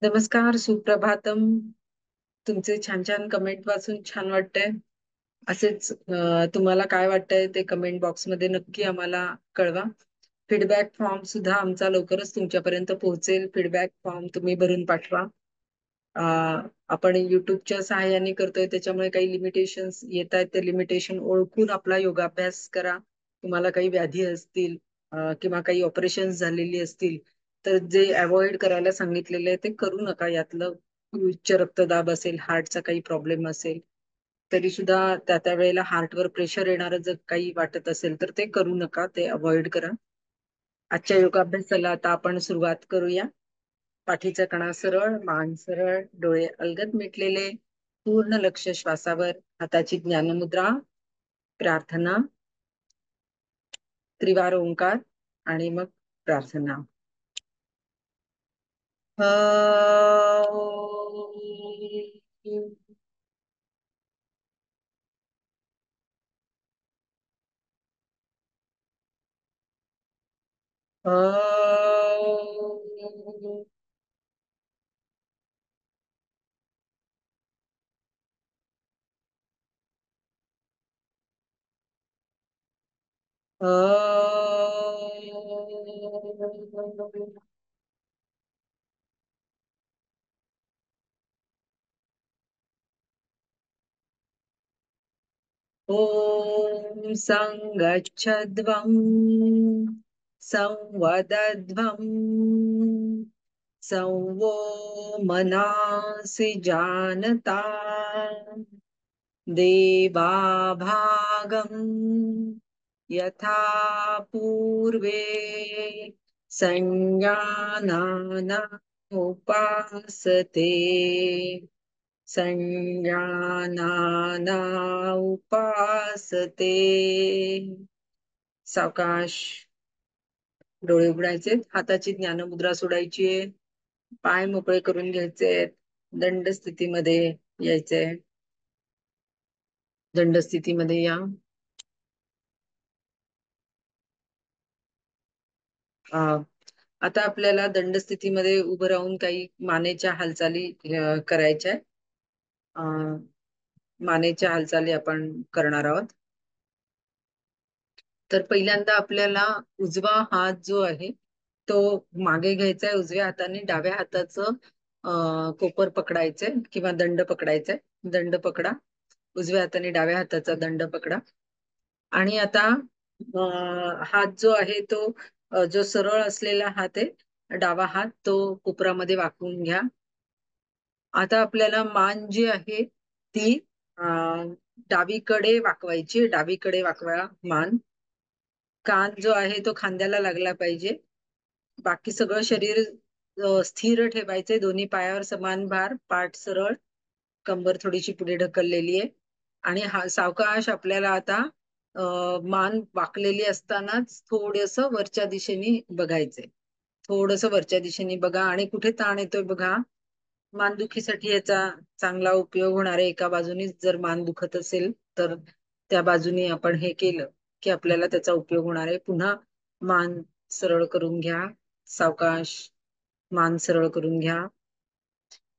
नमस्कार, सुप्रभातम. तुमचे छान छान कमेंट वाचून छान वाटतंय. असेच तुम्हाला काय वाटतंय ते कमेंट बॉक्समध्ये नक्की आम्हाला कळवा. फीडबॅक फॉर्म सुद्धा आमचा लवकरच तुमच्यापर्यंत पोहोचेल. फीडबॅक फॉर्म तुम्ही भरून पाठवा. आपण युट्यूबच्या सहाय्याने करतोय, त्याच्यामुळे काही लिमिटेशन्स येत आहेत. ते लिमिटेशन ओळखून आपला योगाभ्यास करा. तुम्हाला काही व्याधी असतील किंवा काही ऑपरेशन्स झालेली असतील, तर जे अवॉइड करायला सांगितलेले आहे ते करू नका. यातलं उच्च रक्तदाब असेल, हार्टचा काही प्रॉब्लेम असेल, तरी सुद्धा त्या वेळेला हार्टवर प्रेशर येणारं जर काही वाटत असेल तर ते करू नका, ते अवॉइड करा. आजच्या योगाभ्यासाला आता आपण सुरुवात करूया. पाठीचा कणा सरळ, मान सरळ, डोळे अलगद मिटलेले, पूर्ण लक्ष श्वासावर, हाताची ज्ञानमुद्रा, प्रार्थना, त्रिवार ओंकार आणि मग प्रार्थना. ॐ संगच्छध्वं संवदध्वं संवो मनासि जानता देवाभागं यथा पूर्वे संज्ञानाना उपासते संज्ञानाना उपासते. सावकाश डोळे उघडायचे, हाताची ज्ञानमुद्रा सोडायची, पाय मोकळे करून घ्यायचे, दंड स्थितीमध्ये यायचे. दंड स्थितीमध्ये या. आता आपल्याला दंड स्थितीमध्ये उभं राहून काही मानेच्या हालचाली करायच्या. मानेच्या हालचाली आपण करणार आहोत. तर पहिल्यांदा आपल्याला उजवा हात जो आहे तो मागे घ्यायचा आहे. उजव्या हाताने डाव्या हाताचं कोपर पकडायचंय किंवा दंड पकडायचाय. दंड पकडा. उजव्या हाताने डाव्या हाताचा दंड पकडा. आणि आता हात जो आहे तो जो सरळ असलेला हात आहे, डावा हात तो कोपरामध्ये वाकवून घ्या. आता आपल्याला मान जी आहे ती डावीकडे वाकवायची. डावीकडे वाकवा मान. कान जो आहे तो खांद्याला लागला पाहिजे. बाकी सगळं शरीर स्थिर ठेवायचे. दोन्ही पायावर समान भार, पाठ सरळ, कंबर थोडीशी पुढे ढकललेली आहे. आणि हा सावकाश आपल्याला आता मान वाकलेली असतानाच थोडस वरच्या दिशेने बघायचंय. थोडस वरच्या दिशेने बघा आणि कुठे ताण येतोय बघा. मानदुखीसाठी याचा चांगला उपयोग होणार आहे. एका बाजूने जर मान दुखत असेल तर त्या बाजूने आपण हे केलं की आपल्याला त्याचा उपयोग होणार आहे. पुन्हा मान सरळ करून घ्या. सावकाश मान सरळ करून घ्या.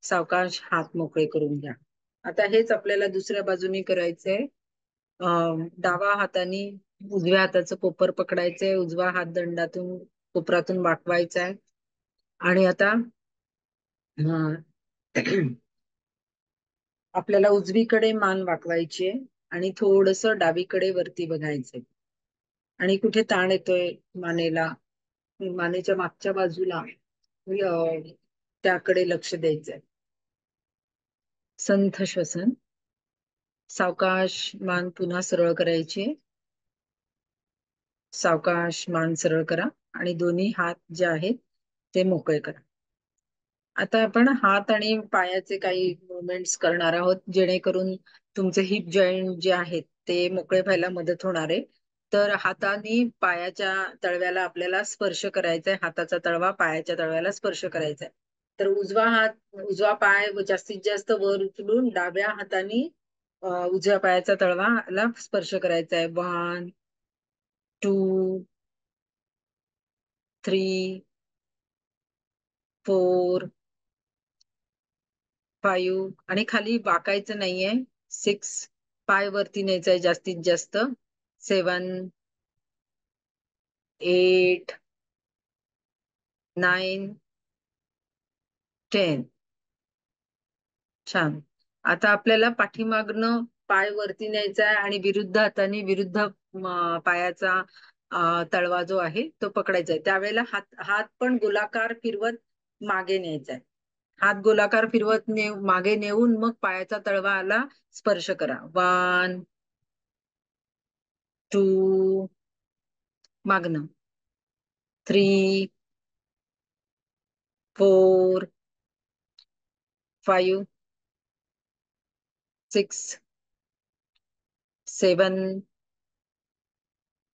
सावकाश हात मोकळे करून घ्या. आता हेच आपल्याला दुसऱ्या बाजूने करायचंय. डावा हाताने उजव्या हाताचं कोपर पकडायचंय. उजवा हात दंडातून कोपरातून वाकवायचा आहे. आणि आता आपल्याला उजवीकडे मान वाकवायची आहे आणि थोडस डावीकडे वरती बघायचंय. आणि कुठे ताण येतोय मानेला, मानेच्या मागच्या बाजूला, त्याकडे लक्ष द्यायचंय. संथ श्वसन. सावकाश मान पुन्हा सरळ करायची. सावकाश मान सरळ करा आणि दोन्ही हात जे आहेत ते मोकळे करा. आता आपण हात आणि पायाचे काही मुवमेंट्स करणार आहोत, जेणेकरून तुमचे हिप जॉईंट जे आहेत ते मोकळे व्हायला मदत होणार आहे. तर हाताने पायाच्या तळव्याला आपल्याला स्पर्श करायचा आहे. हाताचा तळवा पायाच्या तळव्याला स्पर्श करायचा आहे. तर उजवा पाय जास्तीत जास्त वर उचलून डाव्या हाताने उजव्या पायाचा तळवाला स्पर्श करायचा आहे. 1 2 3 4 फाईव्ह आणि खाली वाकायचं नाहीये. 6 पाय वरती न्यायचंय जास्तीत जास्त. 7 8 9 10. छान. आता आपल्याला पाठीमागनं पाय वरती न्यायचा आहे आणि विरुद्ध हाताने विरुद्ध पायाचा तळवा जो आहे तो पकडायचा आहे. त्यावेळेला हात हात पण गोलाकार फिरवत मागे न्यायचा आहे. हात गोलाकार फिरवत मागे नेऊन मग पायाचा तळवाला स्पर्श करा. 1 2 मागनं. 3 4 5 6 7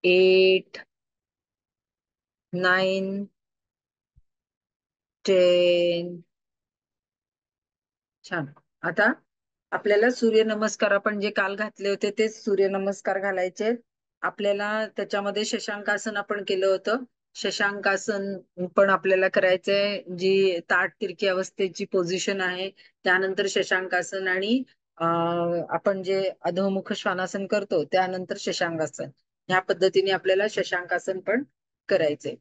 8 9 10. छान. आता आपल्याला सूर्यनमस्कार आपण जे काल घातले होते तेच सूर्यनमस्कार घालायचे आहेत. आपल्याला त्याच्यामध्ये शशांकासन आपण केलं होतं. शशांकासन पण आपल्याला करायचंय. जी ताठ तिरकी अवस्थेची पोझिशन आहे त्यानंतर शशांकासन आणि आपण जे अधोमुख श्वानासन करतो त्यानंतर शशांकासन, ह्या पद्धतीने आपल्याला शशांकासन पण करायचंय.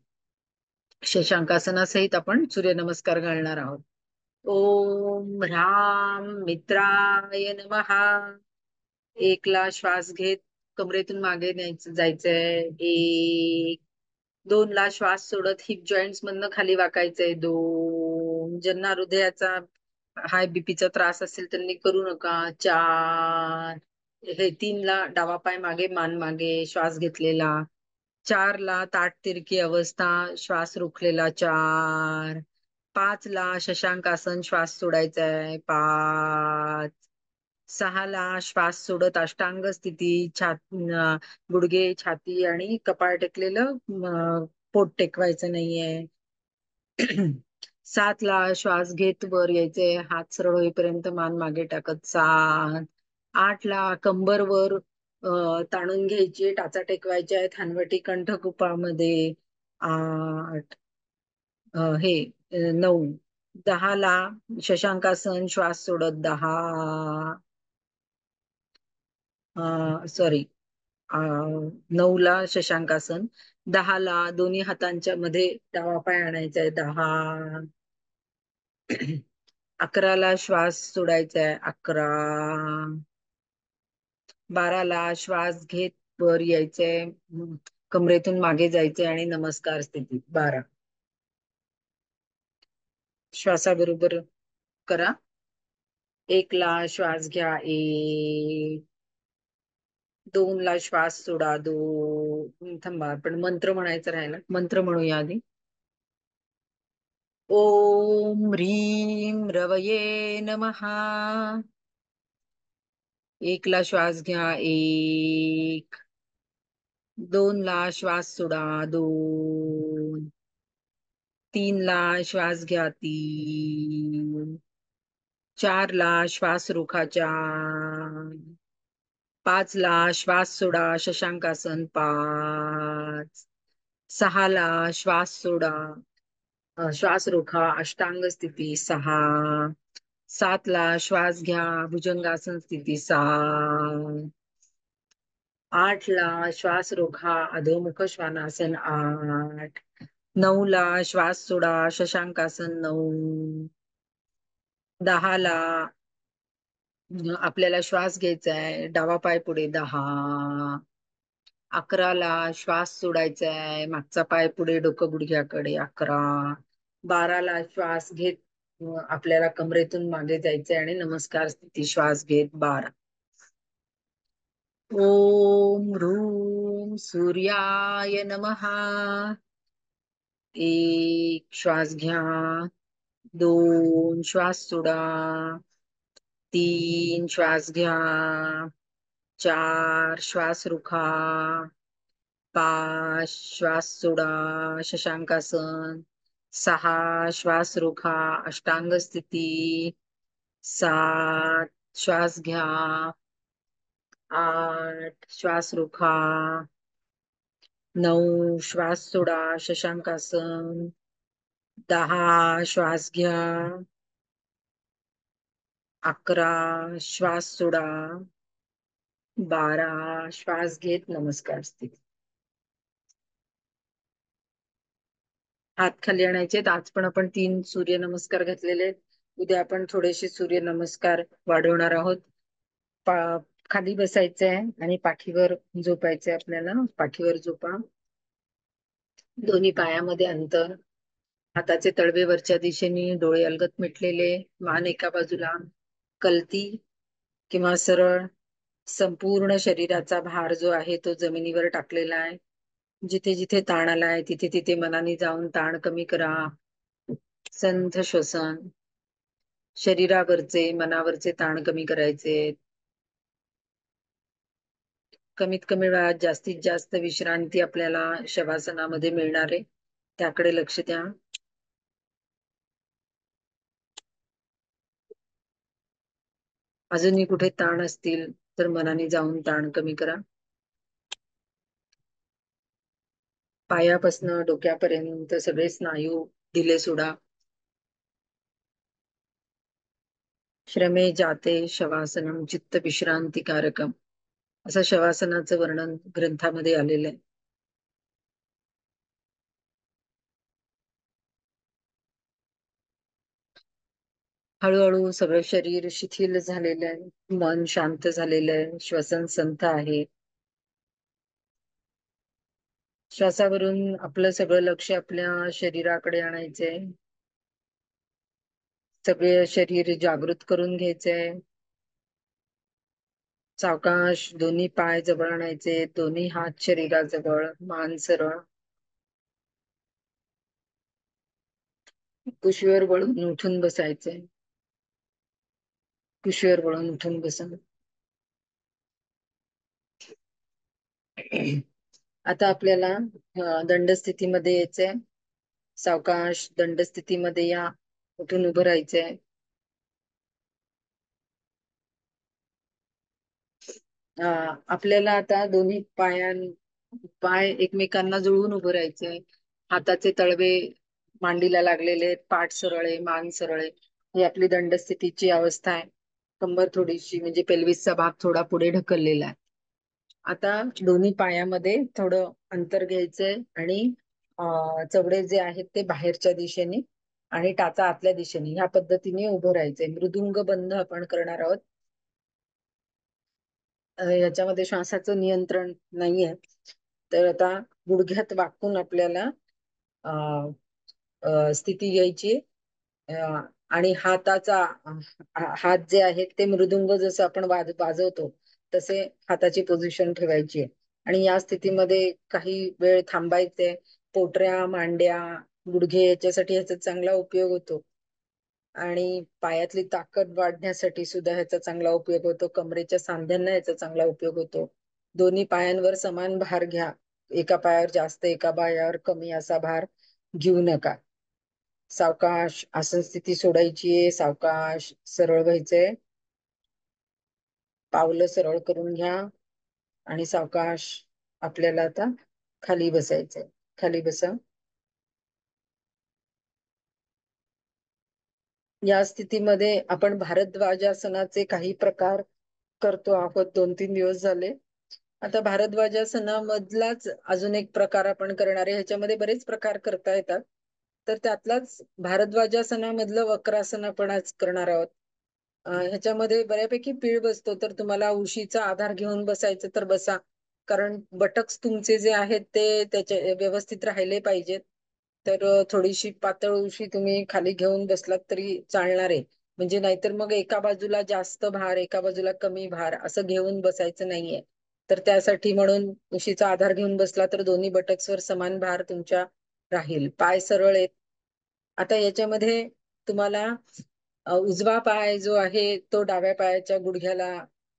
शशांकासनासहित आपण सूर्यनमस्कार घालणार आहोत. ओम ह्राम मित्राय नमः. 1 ला श्वास घेत कमरेतून मागे जायचंय. 1 2 ला श्वास सोडत हिप जॉईंट्स मधनं खाली वाकायचंय. 2 ज्यांना हृदयाचा हाय बीपीचा त्रास असेल त्यांनी करू नका. 4 हे 3 ला डावा पाय मागे मान मागे श्वास घेतलेला. 4 ला ताठ तिरकी अवस्था श्वास रोखलेला. 4 5 ला शशांकासन श्वास सोडायचा आहे. 5 6 ला श्वास सोडत अष्टांग स्थिती, गुडघे छाती आणि कपाळ टेकलेलं, पोट टेकवायचं नाहीये. 7 ला श्वास घेत वर यायचे, हात सरळ होईपर्यंत मान मागे टाकत. 7 8 ला कंबर वर ताणून घ्यायची, टाचा टेकवायच्या आहेत हनवटी कंठकुपामध्ये. 8 हे 9 10 ला शशांकासन श्वास सोडत. 10 सॉरी 9 ला शशांकासन. 10 ला दोन्ही हातांच्या मध्ये डावा पाय आणायचा आहे. 10 11 ला श्वास सोडायचा आहे. 11 12 ला श्वास घेत वर यायचंय, कमरेतून मागे जायचंय आणि नमस्कार स्थितीत. 12 श्वासाबरोबर करा. 1 ला श्वास घ्या. 1 2 ला श्वास सोडा. 2 थांबा, पण मंत्र म्हणायचं राहिला. मंत्र म्हणूया आधी. ओम ह्रीम रवये नमः. 1 ला श्वास घ्या. 1 2 ला श्वास सोडा. 2 3 ला श्वास घ्या. 3 4 ला श्वास रोखा. 4 5 ला श्वास सोडा. शशांकासन. 5 6 ला श्वास सोडा, श्वास रोखा अष्टांग स्थिती. 6 7 ला श्वास घ्या भुजंगासन स्थिती. 7 8 ला श्वास रोखा अधोमुख श्वानासन. 8 9 ला श्वास सोडा शशांकासन. 9 10 ला आपल्याला श्वास घ्यायचा आहे, डावा पाय पुढे. 10 11 ला श्वास सोडायचा आहे, मागचा पाय पुढे, डोकं गुडघ्याकडे. 11 12 ला श्वास घेत आपल्याला कमरेतून मागे जायचंय आणि नमस्कार स्थिती. श्वास घेत. 12 ओम ह्रूम सूर्याय नमः. 1 श्वास घ्या. 2 श्वास सोडा. 3 श्वास घ्या. 4 श्वास रोखा. 5 श्वास सोडा शशांकासन. 6 श्वास रोखा अष्टांग स्थिती. 7 श्वास घ्या. 8 श्वास रोखा. 9 श्वास सोडा शशांकासन. 10 श्वास घ्या. 11 श्वास सोडा. 12 श्वास घेत नमस्कार स्थिती. हात खाली आणायचे. आज पण आपण 3 सूर्य नमस्कार घातलेले आहेत. उद्या आपण थोडेसे सूर्य नमस्कार वाढवणार आहोत. खाली बसायचंय आणि पाठीवर झोपायचंय आपल्याला. पाठीवर झोपा. दोन्ही पायामध्ये अंतर. हाताचे तळवे वरच्या दिशेने, डोळे अलगद मिटलेले, मान एका बाजूला, कलती किंवा सरळ. संपूर्ण शरीराचा भार जो आहे तो जमिनीवर टाकलेला आहे. जिथे जिथे ताण आलाय तिथे तिथे मनाने जाऊन ताण कमी करा. संथ श्वसन. शरीरावरचे मनावरचे ताण कमी करायचे. कमीत कमी वेळात जास्तीत जास्त विश्रांती आपल्याला शवासनामध्ये मिळणार आहे, त्याकडे लक्ष द्या. अजूनही कुठे ताण असतील तर मनाने जाऊन ताण कमी करा. पायापासनं डोक्यापर्यंत सगळे स्नायू ढिले सोडा. श्रमे जाते शवासनम चित्त विश्रांती कारकम, असं शवासनाचं वर्णन ग्रंथामध्ये आलेलं आहे. हळूहळू सगळं शरीर शिथिल झालेलं आहे, मन शांत झालेलं आहे, श्वसन संथ आहे. श्वासावरून आपलं सगळं लक्ष आपल्या शरीराकडे आणायचंय. सगळे शरीर जागृत करून घ्यायचंय. सावकाश दोन्ही पाय जवळ आणायचे, दोन्ही हात शरीराजवळ, मान सरळ. कुशीवर वळून उठून बसायचंय. कुशीवर वळून उठून बसा. आता आपल्याला दंड स्थितीमध्ये यायचंय. सावकाश दंड स्थितीमध्ये या. उठून उभं राहायचंय. आपल्याला आता दोन्ही पाय एकमेकांना जुळवून उभं राहायचंय. हाताचे तळवे मांडीला लागलेले आहेत, पाठ सरळ आहे, मान सरळ आहे. ही आपली दंड स्थितीची अवस्था आहे. कंबर थोडीशी म्हणजे पेल्विसचा भाग थोडा पुढे ढकललेला आहे. आता दोन्ही पायामध्ये थोडं अंतर घ्यायचंय आणि चवडे जे आहेत ते बाहेरच्या दिशेने आणि टाचा आतल्या दिशेने, ह्या पद्धतीने उभं राहायचंय. मृदुंग बंध आपण करणार आहोत. याच्यामध्ये श्वासाचं नियंत्रण नाहीये. तर आता गुडघ्यात वाकून आपल्याला स्थिती घ्यायची. आणि हात जे आहेत ते मृदुंग जसं आपण वाजवतो तसे हाताची पोझिशन ठेवायची. आणि या स्थितीमध्ये काही वेळ थांबायचे. पोटऱ्या, मांड्या, गुडघे याच्यासाठी ह्याचा चांगला उपयोग होतो. आणि पायातली ताकद वाढण्यासाठी सुद्धा ह्याचा चांगला उपयोग होतो. कमरेच्या सांध्यांना याचा चांगला उपयोग होतो. दोन्ही पायांवर समान भार घ्या. एका पायावर जास्त, एका पायावर कमी असा भार घेऊ नका. सावकाश आसन स्थिती सोडायची. सावकाश सरळ व्हायचंय. पावलं सरळ करून घ्या आणि सावकाश आपल्याला आता खाली बसायचंय. खाली बसा. या स्थितीमध्ये आपण भारद्वाजासनाचे काही प्रकार करतो आहोत. 2-3 दिवस झाले. आता भारद्वाजासनामधलाच अजून एक प्रकार आपण करणार आहे. ह्याच्यामध्ये बरेच प्रकार करता येतात. तर त्यातलाच भारद्वाजासनामधलं वक्रासन आपण आज करणार आहोत. ह्याच्यामध्ये बऱ्यापैकी पीळ बसतो, तर तुम्हाला उशीचा आधार घेऊन बसायचं तर बसा. कारण बटक्स तुमचे जे आहेत ते त्याचे व्यवस्थित राहिले पाहिजेत. तर थोडीशी पातळ उशी तुम्ही खाली घेऊन बसलात तरी चालणार आहे. म्हणजे नाहीतर मग एका बाजूला जास्त भार, एका बाजूला कमी भार असं घेऊन बसायचं नाहीये. तर त्यासाठी म्हणून उशीचा आधार घेऊन बसला तर दोन्ही बटक्सवर समान भार तुमच्या राहील. पाय सरळ आहेत. आता याच्यामध्ये तुम्हाला उजवा पाय जो आहे तो डाव्या पायाच्या गुडघ्याला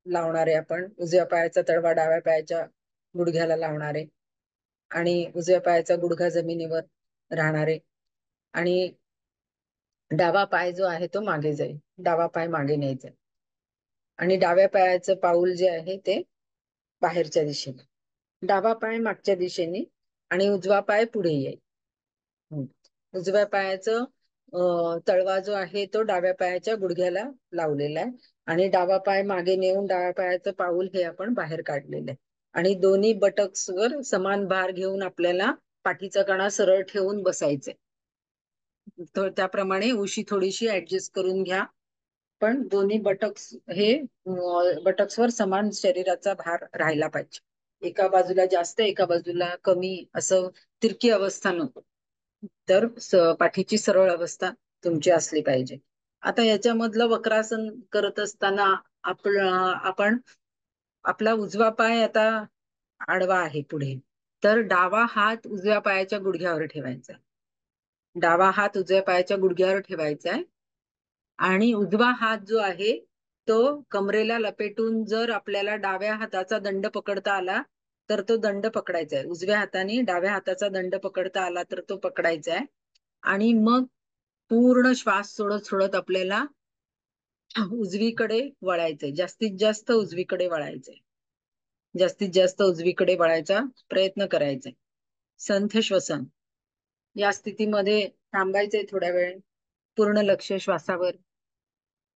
लावणार आहे. आपण उजव्या पायाचा तळवा डाव्या पायाच्या गुडघ्याला लावणार आहे आणि उजव्या पायाचा गुडघा जमिनीवर राहणार आहे. आणि डावा पाय जो आहे तो मागे जाईल. डावा पाय मागे न्यायचा आणि डाव्या पायाचं पाऊल जे आहे ते बाहेरच्या दिशेने. डावा पाय मागच्या दिशेने आणि उजवा पाय पुढे येईल. उजव्या पायाचं तळवा जो आहे तो डाव्या पायाच्या गुडघ्याला लावलेला आहे आणि डावा पाय मागे नेऊन डाव्या पायाचं पाऊल हे आपण बाहेर काढलेलं आहे आणि दोन्ही बटक्सवर समान भार घेऊन आपल्याला पाठीचा कणा सरळ ठेवून बसायचंय. तर त्याप्रमाणे उशी थोडीशी ऍडजस्ट करून घ्या. पण दोन्ही बटक्स हे बटक्सवर समान शरीराचा भार राहायला पाहिजे. एका बाजूला जास्त एका बाजूला कमी असं तिरकी अवस्था नको. तर पाठीची सरळ अवस्था तुमची असली पाहिजे. आता याच्यामधलं वक्रासन करत असताना आपण आपला उजवा पाय आता आडवा आहे पुढे, तर डावा हात उजव्या पायाच्या गुडघ्यावर ठेवायचा. डावा हात उजव्या पायाच्या गुडघ्यावर ठेवायचा आहे आणि उजवा हात जो आहे तो कमरेला लपेटून जर आपल्याला डाव्या हाताचा दंड पकडता आला तर तो दंड पकडायचा आहे. उजव्या हाताने डाव्या हाताचा दंड पकडता आला तर तो पकडायचा आहे आणि मग पूर्ण श्वास सोडत सोडत आपल्याला उजवीकडे वळायचंय. जास्तीत जास्त उजवीकडे वळायचंय. जास्तीत जास्त उजवीकडे वळायचा प्रयत्न करायचा. संथ श्वसन या स्थितीमध्ये थांबायचंय थोड्या वेळ. पूर्ण लक्ष श्वासावर.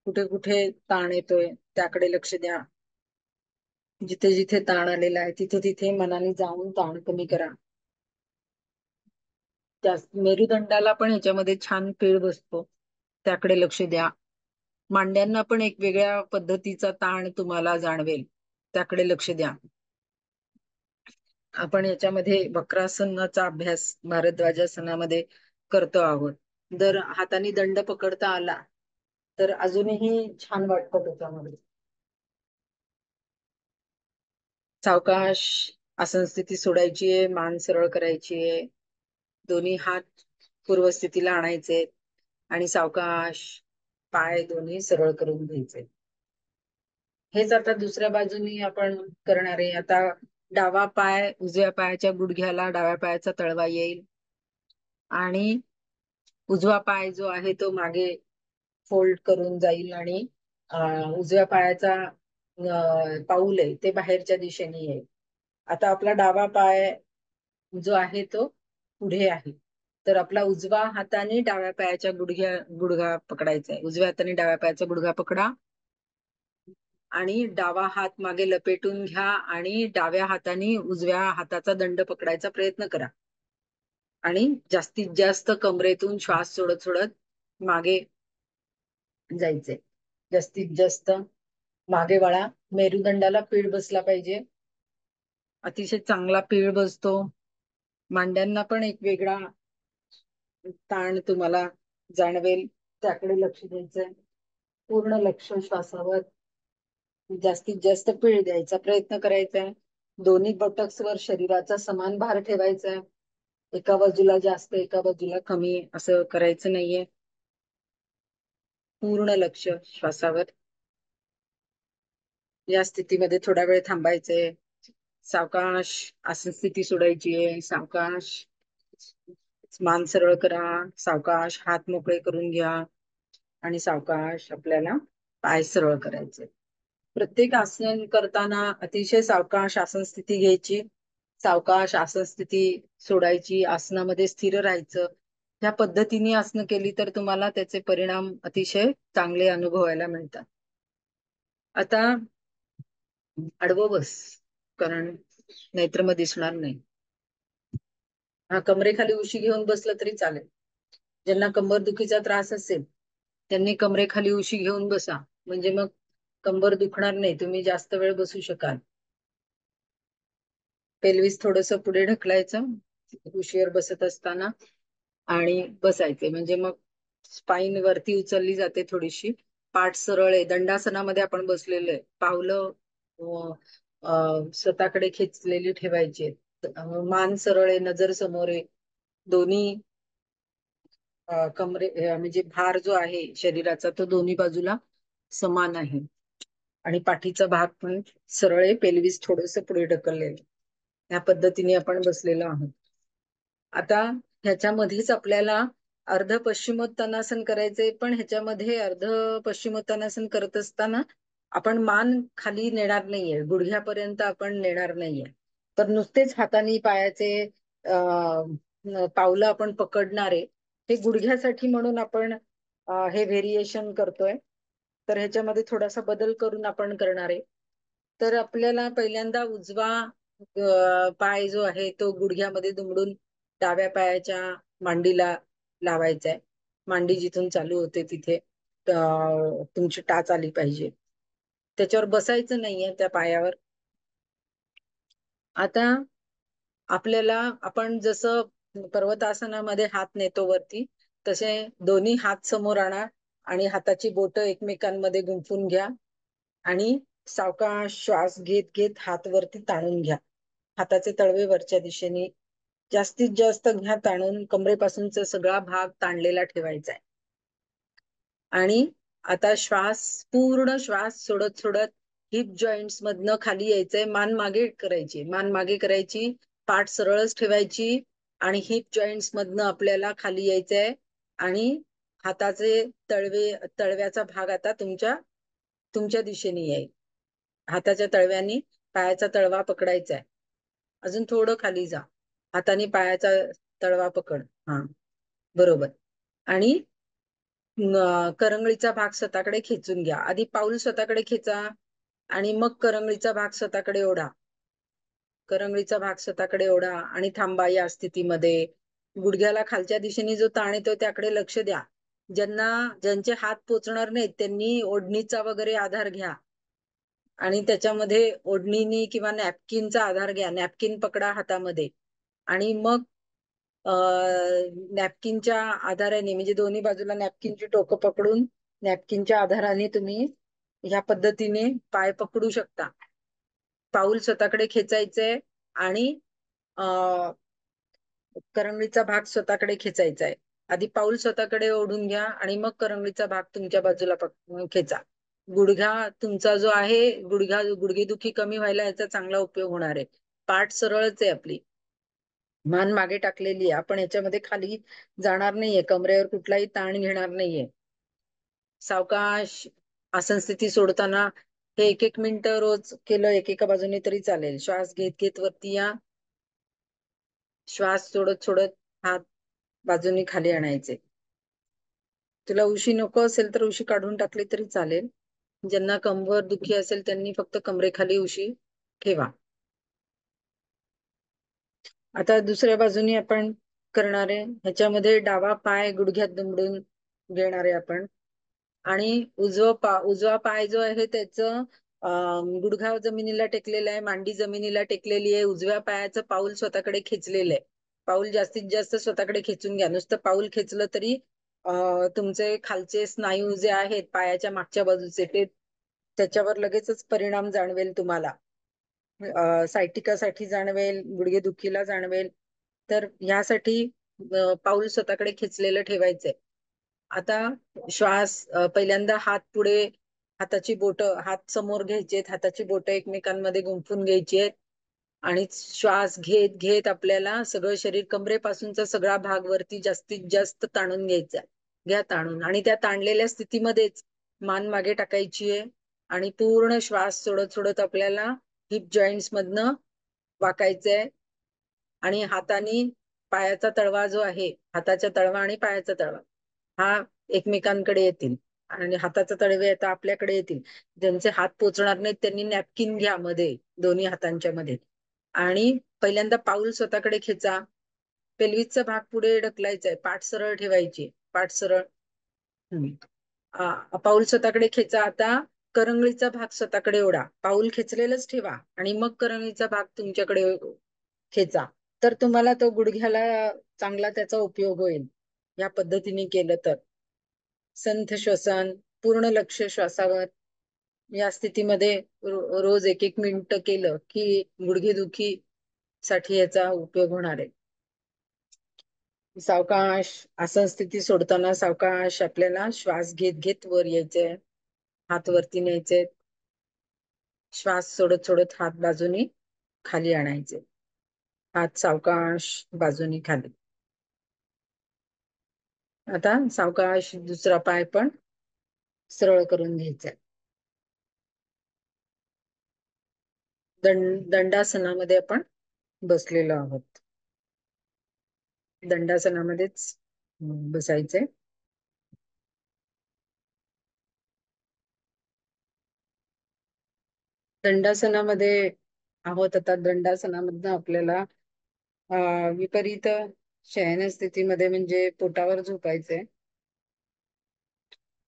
कुठे कुठे ताण येतोय त्याकडे लक्ष द्या. जिथे जिथे ताण आलेला आहे तिथे तिथे मनाने जाऊन ताण कमी करा. त्या मेरुदंडाला पण ह्याच्यामध्ये छान पीळ बसतो, त्याकडे लक्ष द्या. मांड्यांना पण एक वेगळ्या पद्धतीचा ताण तुम्हाला जाणवेल, त्याकडे लक्ष द्या. आपण याच्यामध्ये वक्रासनाचा अभ्यास भारद्वाजासनामध्ये करतो आहोत. जर हाताने दंड पकडता आला तर अजूनही छान वाटतं त्याच्यामध्ये. सावकाश आसन स्थिती सोडायची आहे, मान सरळ करायची आहे, दोन्ही हात पूर्वस्थितीला आणायचे आणि सावकाश पाय दोन्ही सरळ करून घ्यायचे. हेच आता दुसऱ्या बाजूनी आपण करणार आहे. आता डावा पाय उजव्या पायाच्या गुडघ्याला डाव्या पायाचा तळवा येईल आणि उजवा पाय जो आहे तो मागे फोल्ड करून जाईल आणि उजव्या पायाचा पाऊल आहे ते बाहेरच्या दिशेने येईल. आता आपला डावा पाय जो आहे तो पुढे आहे, तर आपला उजवा हाताने डाव्या पायाच्या गुडघा पकडायचा आहे. उजव्या हाताने डाव्या पायाचा गुडघा पकडा आणि डावा हात मागे लपेटून घ्या आणि डाव्या हाताने उजव्या हाताचा दंड पकडायचा प्रयत्न करा आणि जास्तीत जास्त कमरेतून श्वास सोडत सोडत मागे जायचंय. जास्तीत जास्त मागे वळा. मेरुदंडाला पीळ बसला पाहिजे. अतिशय चांगला पीळ बसतो. मांड्यांना पण एक वेगळा ताण तुम्हाला जाणवेल, त्याकडे लक्ष द्यायचंय. पूर्ण लक्ष श्वासावर. जास्तीत जास्त पीळ द्यायचा प्रयत्न करायचा आहे. दोन्ही बटक्सवर शरीराचा समान भार ठेवायचा आहे. एका बाजूला जास्त एका बाजूला कमी असं करायचं नाहीये. पूर्ण लक्ष श्वासावर. या स्थितीमध्ये थोडा वेळ थांबायचंय. सावकाश आसन स्थिती सोडायची आहे. सावकाश मान सरळ करा. सावकाश हात मोकळे करून घ्या आणि सावकाश आपल्याला पाय सरळ करायचे. प्रत्येक आसन करताना अतिशय सावकाश आसन स्थिती घ्यायची, सावकाश आसन स्थिती सोडायची, आसनामध्ये स्थिर राहायचं. ह्या पद्धतीने आसनं केली तर तुम्हाला त्याचे परिणाम अतिशय चांगले अनुभवायला मिळतात. आता आडवं बस, कारण नाहीतर मग दिसणार नाही. हा, कमरेखाली उशी घेऊन बसलं तरी चालेल. ज्यांना कंबरदुखीचा त्रास असेल त्यांनी कमरेखाली उशी घेऊन बसा, म्हणजे मग कंबर दुखणार नाही, तुम्ही जास्त वेळ बसू शकाल. पेल्विस थोडस पुढे ढकलायचं उशीवर बसत असताना आणि बसायचे, म्हणजे मग स्पाइन वरती उचलली जाते थोडीशी. पाठ सरळ आहे. दंडासनामध्ये आपण बसलेलो आहे. पावलं स्वतःकडे खेचलेली ठेवायची. मान सरळ आहे, नजर समोर आहे. दोन्ही म्हणजे भार जो आहे शरीराचा तो दोन्ही बाजूला समान आहे आणि पाठीचा भाग पण सरळ आहे. पेल्विस थोडस पुढे ढकललेलं. या पद्धतीने आपण बसलेलो आहोत. आता ह्याच्यामध्येच आपल्याला अर्ध पश्चिमोत्तानासन करायचंय, पण ह्याच्यामध्ये अर्ध पश्चिमोत्तानासन करत असताना आपण मान खाली नेणार नाहीये, गुडघ्यापर्यंत आपण नेणार नाहीये. तर नुसतेच हाताने पायाचे पावलं आपण पकडणार आहे हे गुडघ्यासाठी म्हणून आपण हे व्हेरिएशन करतोय. तर ह्याच्यामध्ये थोडासा बदल करून आपण करणार आहे. तर आपल्याला पहिल्यांदा उजवा पाय जो आहे तो गुडघ्यामध्ये दुमडून डाव्या पायाच्या मांडीला लावायचा आहे. मांडी जिथून चालू होते तिथे तुमची टाच आली पाहिजे. त्याच्यावर बसायचं नाहीये त्या पायावर. आता आपल्याला आपण जसं पर्वतासनामध्ये हात नेतो वरती, तसे दोन्ही हात समोर आणा आणि हाताची बोटं एकमेकांमध्ये गुंफून घ्या आणि सावकाश श्वास घेत घेत हात वरती ताणून घ्या. हाताचे तळवे वरच्या दिशेने जास्तीत जास्त घ्या ताणून. कमरेपासूनचा सगळा भाग ताणलेला ठेवायचा आहे. आणि आता पूर्ण श्वास सोडत सोडत हिप जॉईंट्स मधनं खाली यायचंय. मान मागे करायची, मान मागे करायची, पाठ सरळच ठेवायची आणि हिप जॉईंट्स मधनं आपल्याला खाली यायचंय. आणि हाताचे तळव्याचा भाग आता तुमच्या दिशेने येईल. हाताच्या तळव्याने पायाचा तळवा पकडायचा आहे. अजून थोडं खाली जा. हाताने पायाचा तळवा पकड. हा, बरोबर. आणि करंगळीचा भाग स्वतःकडे खेचून घ्या. आधी पाऊल स्वतःकडे खेचा आणि मग करंगळीचा भाग स्वतःकडे ओढा. करंगळीचा भाग स्वतःकडे ओढा आणि थांबा या स्थितीमध्ये. गुडघ्याला खालच्या दिशेने जो ताण येतो त्याकडे लक्ष द्या. ज्यांचे हात पोचणार नाहीत त्यांनी ओढणीचा वगैरे आधार घ्या आणि त्याच्यामध्ये ओढणीनी किंवा नॅपकिनचा आधार घ्या. नॅपकिन पकडा हातामध्ये आणि मग नॅपकिनच्या आधाराने, म्हणजे दोन्ही बाजूला नॅपकिनची टोकं पकडून नॅपकिनच्या आधाराने तुम्ही ह्या पद्धतीने पाय पकडू शकता. पाऊल स्वतःकडे खेचायचंय आणि करंगळीचा भाग स्वतःकडे खेचायचा आहे. आधी पाऊल स्वतःकडे ओढून घ्या आणि मग करंगळीचा भाग तुमच्या बाजूला खेचा. गुडघा तुमचा जो आहे, गुडघेदुखी कमी व्हायला याचा चांगला उपयोग होणार आहे. पाठ सरळच आहे आपली, मान मागे टाकलेली आहे. आपण याच्यामध्ये खाली जाणार नाहीये, कमरेवर कुठलाही ताण घेणार नाहीये. सावकाश आसन स्थिती सोडताना हे 1-1 मिनिटं रोज केलं एकेका बाजूने तरी चालेल. श्वास घेत घेत वरती या, श्वास सोडत सोडत हात बाजूने खाली आणायचे. तुला उशी नको असेल तर उशी काढून टाकली तरी चालेल. ज्यांना कंबर दुखी असेल त्यांनी फक्त कमरेखाली उशी ठेवा. आता दुसऱ्या बाजूने आपण करणार आहे. ह्याच्यामध्ये डावा पाय गुडघ्यात दुमडून घेणार आहे आपण आणि उजवा पाय जो आहे त्याचं गुडघा जमिनीला टेकलेला आहे, मांडी जमिनीला टेकलेली आहे. उजव्या पायाचं पाऊल स्वतःकडे खेचलेलं आहे. पाऊल जास्तीत जास्त स्वतःकडे खेचून घ्या. नुसतं पाऊल खेचलं तरी तुमचे खालचे स्नायू जे आहेत पायाच्या मागच्या बाजूचे ते त्याच्यावर लगेचच परिणाम जाणवेल तुम्हाला. सायटिकासाठी जाणवेल, गुडघेदुखीला जाणवेल. तर ह्यासाठी पाऊल स्वतःकडे खेचलेलं ठेवायचंय. आता पहिल्यांदा हात पुढे, हाताची बोटं हात समोर घ्यायचेत, हाताची बोटं एकमेकांमध्ये गुंफून घ्यायची आहेत आणि श्वास घेत घेत आपल्याला सगळं शरीर, कमरेपासूनचा सगळा भाग वरती जास्तीत जास्त ताणून घ्यायचा. घ्या ताणून आणि त्या ताणलेल्या स्थितीमध्येच मान मागे टाकायची आहे आणि पूर्ण श्वास सोडत सोडत आपल्याला हिप जॉईंट्स मधनं वाकायचंय आणि हाताने पायाचा तळवा जो आहे, हाताचा तळवा आणि पायाचा तळवा हा एकमेकांकडे येतील आणि हाताचा तळवे आता आपल्याकडे येतील. ज्यांचे हात पोचणार नाहीत त्यांनी नॅपकिन घ्या मध्ये, दोन्ही हातांच्या मध्ये. आणि पहिल्यांदा पाऊल स्वतःकडे खेचा. पेल्विसचा भाग पुढे ढकलायचा आहे, पाठ सरळ ठेवायची, पाठ सरळ. पाऊल स्वतःकडे खेचा. आता करंगळीचा भाग स्वतःकडे ओढा. पाऊल खेचलेलंच ठेवा आणि मग करंगळीचा भाग तुमच्याकडे खेचा. तर तुम्हाला तो गुडघ्याला चांगला त्याचा उपयोग होईल या पद्धतीने केलं तर. संथ श्वसन, पूर्ण लक्ष श्वासावर. या स्थितीमध्ये रोज 1-1 मिनिट केलं की गुडघेदुखी साठी याचा उपयोग होणार आहे. सावकाश आसन स्थिती सोडताना सावकाश आपल्याला श्वास घेत घेत वर यायचंय, हात वरती न्यायचे, श्वास सोडत सोडत हात बाजूनी खाली आणायचे, हात सावकाश बाजूनी खाली. आता सावकाश दुसरा पाय पण सरळ करून घ्यायचा. दंडासनामध्ये आपण बसलेलो आहोत. दंडासनामध्येच बसायचंय. दंडासनामध्ये आहोत आता. दंडासनामधनं आपल्याला विपरीत शयन स्थितीमध्ये म्हणजे पोटावर झोपायचंय.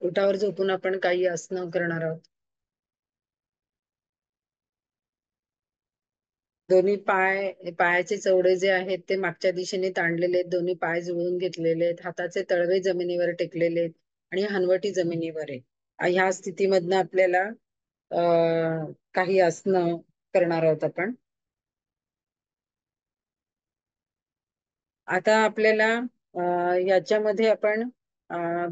पोटावर झोपून आपण काही आसनं करणार आहोत. दोन्ही पायाचे चवडे जे आहेत ते मागच्या दिशेने ताणलेले आहेत. दोन्ही पाय जुळवून घेतलेले आहेत. हाताचे तळवे जमिनीवर टेकलेले आहेत आणि हनवटी जमिनीवर आहे. ह्या स्थितीमधनं आपल्याला काही आसनं करणार आहोत आपण. आता आपल्याला याच्यामध्ये आपण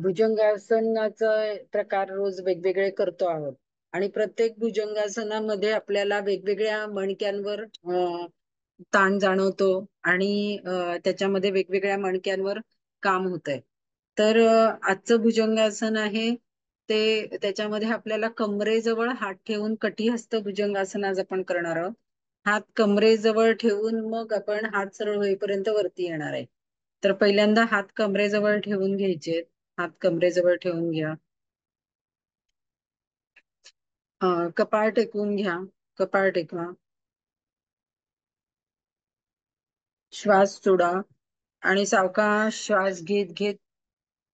भुजंगासनाचा प्रकार रोज वेगवेगळे करतो आहोत आणि प्रत्येक भुजंगासनामध्ये आपल्याला वेगवेगळ्या मणक्यांवर ताण जाणवतो आणि त्याच्यामध्ये वेगवेगळ्या मणक्यांवर काम होत आहे. तर आजचं भुजंगासन आहे ते त्याच्यामध्ये आपल्याला कमरेजवळ हात ठेवून कटिहस्त भुजंगासन आज आपण करणार आहोत. हात कमरेजवळ ठेवून मग आपण हात सरळ होईपर्यंत वरती येणार आहे. तर पहिल्यांदा हात कमरेजवळ ठेवून घ्यायचे. हात कमरेजवळ ठेवून घ्या. कपाळ टेकवून घ्या. कपाळ टेकवा. श्वास सोडा आणि सावकाश श्वास घेत घेत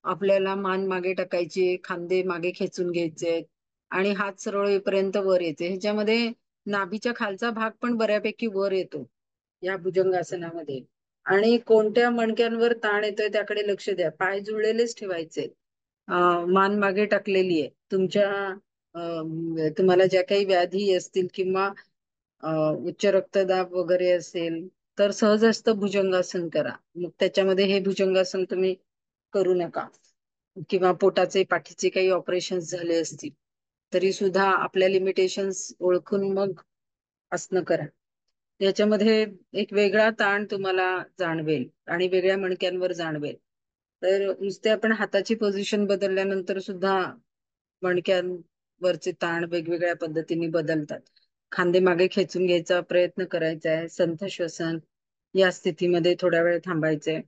आपल्याला मान मागे टाकायची, खांदे मागे खेचून घ्यायचे आणि हात सरळ होईपर्यंत वर यायचे. ह्याच्यामध्ये नाभीच्या खालचा भाग पण बऱ्यापैकी वर येतो या भुजंगासनामध्ये. आणि कोणत्या मणक्यांवर ताण येतोय त्याकडे लक्ष द्या. पाय जुळलेलेच ठेवायचे. मान मागे टाकलेली आहे. तुम्हाला ज्या काही व्याधी असतील किंवा उच्च रक्तदाब वगैरे असेल तर सहजस्त भुजंगासन करा. मग त्याच्यामध्ये हे भुजंगासन तुम्ही करू नका. किंवा पोटाचे पाठीचे काही ऑपरेशन झाले असतील तरी सुद्धा आपल्या लिमिटेशन्स ओळखून मग आसनं करा. याच्यामध्ये एक वेगळा ताण तुम्हाला जाणवेल आणि वेगळ्या मणक्यांवर जाणवेल. तर नुसते आपण हाताची पोझिशन बदलल्यानंतर सुद्धा मणक्यांवरचे ताण वेगवेगळ्या पद्धतीने बदलतात. खांदे मागे खेचून घ्यायचा प्रयत्न करायचा आहे. संथ श्वसन या स्थितीमध्ये थोड्या वेळ थांबायचंय.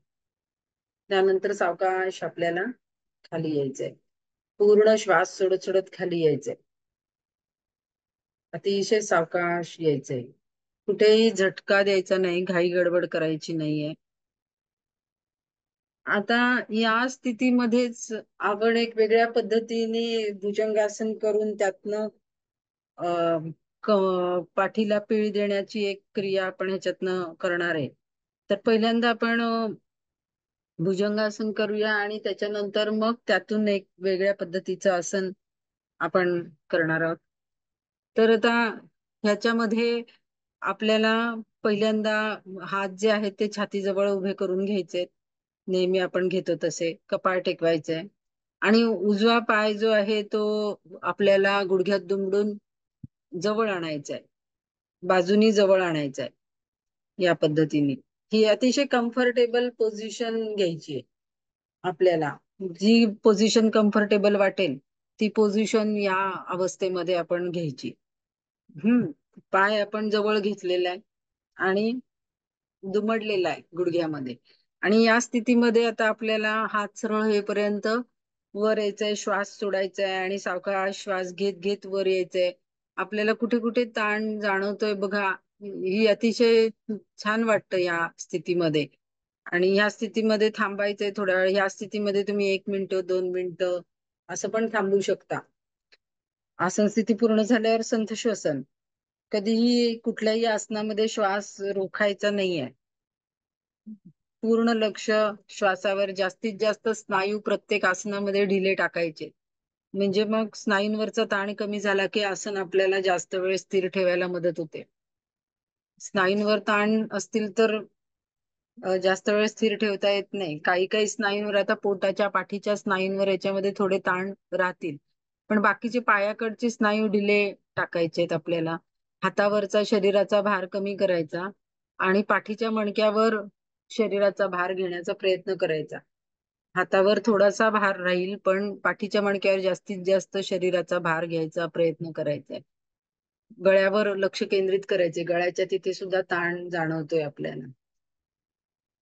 त्यानंतर सावकाश आपल्याला खाली यायचंय. पूर्ण श्वास सोडत सोडत खाली यायचंय. अतिशय सावकाश यायचंय. कुठेही झटका द्यायचा नाही. घाई गडबड करायची नाहीये. आता या स्थितीमध्येच आपण एक वेगळ्या पद्धतीने भुजंगासन करून त्यातनं पाठीला पीळ देण्याची एक क्रिया आपण ह्याच्यातनं करणार आहे. तर पहिल्यांदा आपण भुजंगासन करूया आणि त्याच्यानंतर मग त्यातून एक वेगळ्या पद्धतीचं आसन आपण करणार आहोत. तर आता ह्याच्यामध्ये आपल्याला पहिल्यांदा हात जे आहेत ते छातीजवळ उभे करून घ्यायचे. नेहमी आपण घेतो तसे. कपाळ टेकवायचंय आणि उजवा पाय जो आहे तो आपल्याला गुडघ्यात दुमडून जवळ आणायचा आहे. बाजूनी जवळ आणायचा आहे. या पद्धतीने ही अतिशय कम्फर्टेबल पोझिशन घ्यायची आहे आपल्याला. जी पोझिशन कम्फर्टेबल वाटेल ती पोझिशन या अवस्थेमध्ये आपण घ्यायची. पाय आपण जवळ घेतलेला आहे आणि दुमडलेला आहे गुडघ्यामध्ये. आणि या स्थितीमध्ये आता आपल्याला हात सरळ होईपर्यंत वर यायचंय. श्वास सोडायचा आहे आणि सावकाश श्वास घेत घेत वर यायचंय. आपल्याला कुठे कुठे ताण जाणवतोय बघा. ही अतिशय छान वाटतं या स्थितीमध्ये. आणि ह्या स्थितीमध्ये थांबायचंय थोड्या वेळ. ह्या स्थितीमध्ये तुम्ही 1 मिनिट 2 मिनिटं असं पण थांबू शकता. आसन स्थिती पूर्ण झाल्यावर संथ श्वसन. कधीही कुठल्याही आसनामध्ये श्वास रोखायचा नाहीये. पूर्ण लक्ष श्वासावर. जास्तीत जास्त स्नायू प्रत्येक आसनामध्ये ढिले टाकायचे. म्हणजे मग स्नायूंवरचा ताण कमी झाला की आसन आपल्याला जास्त वेळ स्थिर ठेवायला मदत होते. स्नायूंवर ताण असतील तर जास्त वेळ स्थिर ठेवता येत नाही. काही काही स्नायूंवर, आता पोटाच्या पाठीच्या स्नायूंवर याच्यामध्ये थोडे ताण राहतील. पण बाकीचे पायाकडचे स्नायू ढिले टाकायचे आहेत आपल्याला. हातावरचा शरीराचा भार कमी करायचा आणि पाठीच्या मणक्यावर शरीराचा भार घेण्याचा प्रयत्न करायचा. हातावर थोडासा भार राहील पण पाठीच्या मणक्यावर जास्तीत जास्त शरीराचा भार घ्यायचा प्रयत्न करायचा आहे. गळ्यावर लक्ष केंद्रित करायचे. गळ्याच्या तिथे सुद्धा ताण जाणवतोय आपल्याला.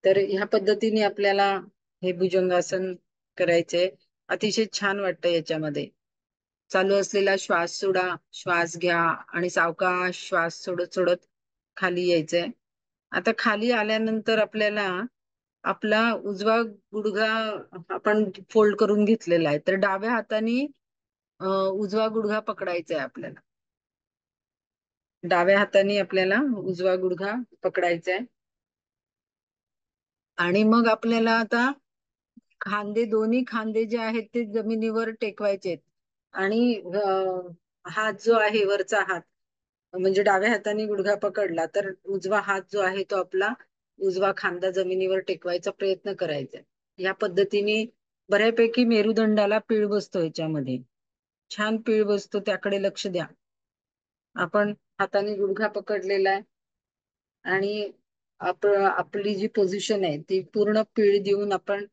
तर ह्या पद्धतीने आपल्याला हे भुजंगासन करायचंय. अतिशय छान वाटतं याच्यामध्ये. चालू असलेला श्वास सोडा, श्वास घ्या आणि सावकाश श्वास सोडत सोडत खाली यायचंय. आता खाली आल्यानंतर आपल्याला आपला उजवा गुडघा आपण फोल्ड करून घेतलेला आहे, तर डाव्या हाताने उजवा गुडघा पकडायचा आहे आपल्याला. डाव्या हाताने आपल्याला उजवा गुडघा पकडायचा आहे. आणि मग आपल्याला आता खांदे, दोन्ही खांदे जे आहेत ते जमिनीवर टेकवायचे आहेत. आणि हात जो आहे, वरचा हात, म्हणजे डाव्या हाताने गुडघा पकडला तर उजवा हात जो आहे तो आपला उजवा खांदा जमिनीवर टेकवायचा प्रयत्न करायचा. या पद्धतीने बऱ्यापैकी मेरुदंडाला पीळ बसतो याच्यामध्ये. छान पीळ बसतो, त्याकडे लक्ष द्या. आपण हाताने गुडघा पकडलेला आहे आणि आपली जी पोझिशन आहे ती पूर्ण पीळ देऊन आपण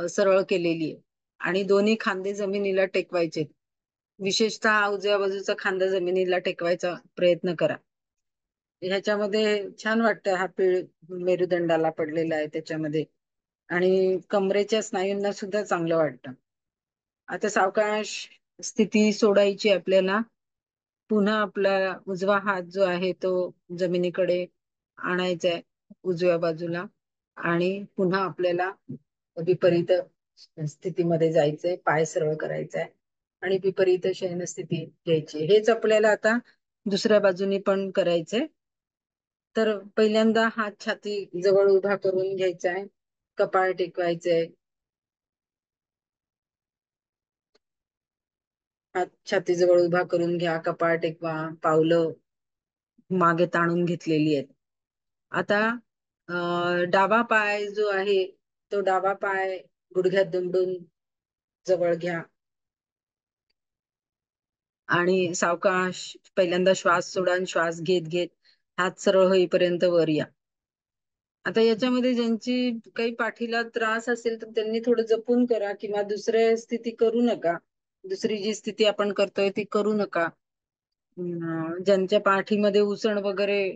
सरळ केलेली आहे. आणि दोन्ही खांदे जमिनीला टेकवायचे. विशेषतः उजव्या बाजूचा खांदा जमिनीला टेकवायचा प्रयत्न करा. ह्याच्यामध्ये छान वाटतं, हा पीळ मेरुदंडाला पडलेला आहे त्याच्यामध्ये. आणि कमरेच्या स्नायूंना सुद्धा चांगलं वाटतं. आता सावकाश स्थिती सोडायची आपल्याला. पुन्हा आपला उजवा हात जो आहे तो जमिनीकडे आणायचा आहे उजव्या बाजूला. आणि पुन्हा आपल्याला विपरीत स्थितीमध्ये जायचंय, पाय सरळ करायचा आहे आणि विपरीत शयन स्थिती घ्यायची. हेच आपल्याला आता दुसऱ्या बाजूने पण करायचंय. तर पहिल्यांदा हात छाती जवळ उभा करून घ्यायचा आहे, कपाळ टेकवायचंय. हात छातीजवळ उभा करून घ्या, कपाळ टेकवा, पावलं मागे ताणून घेतलेली आहेत. आता डावा पाय जो आहे तो डावा पाय गुडघ्यात दुमडून जवळ घ्या आणि सावकाश पहिल्यांदा श्वास सोडा आणि श्वास घेत घेत हात सरळ होईपर्यंत वर या. आता याच्यामध्ये ज्यांची काही पाठीला त्रास असेल तर त्यांनी थोडं जपून करा किंवा दुसऱ्या स्थिती करू नका. दुसरी जी स्थिती आपण करतोय ती करू नका. ज्यांच्या पाठीमध्ये उसण वगैरे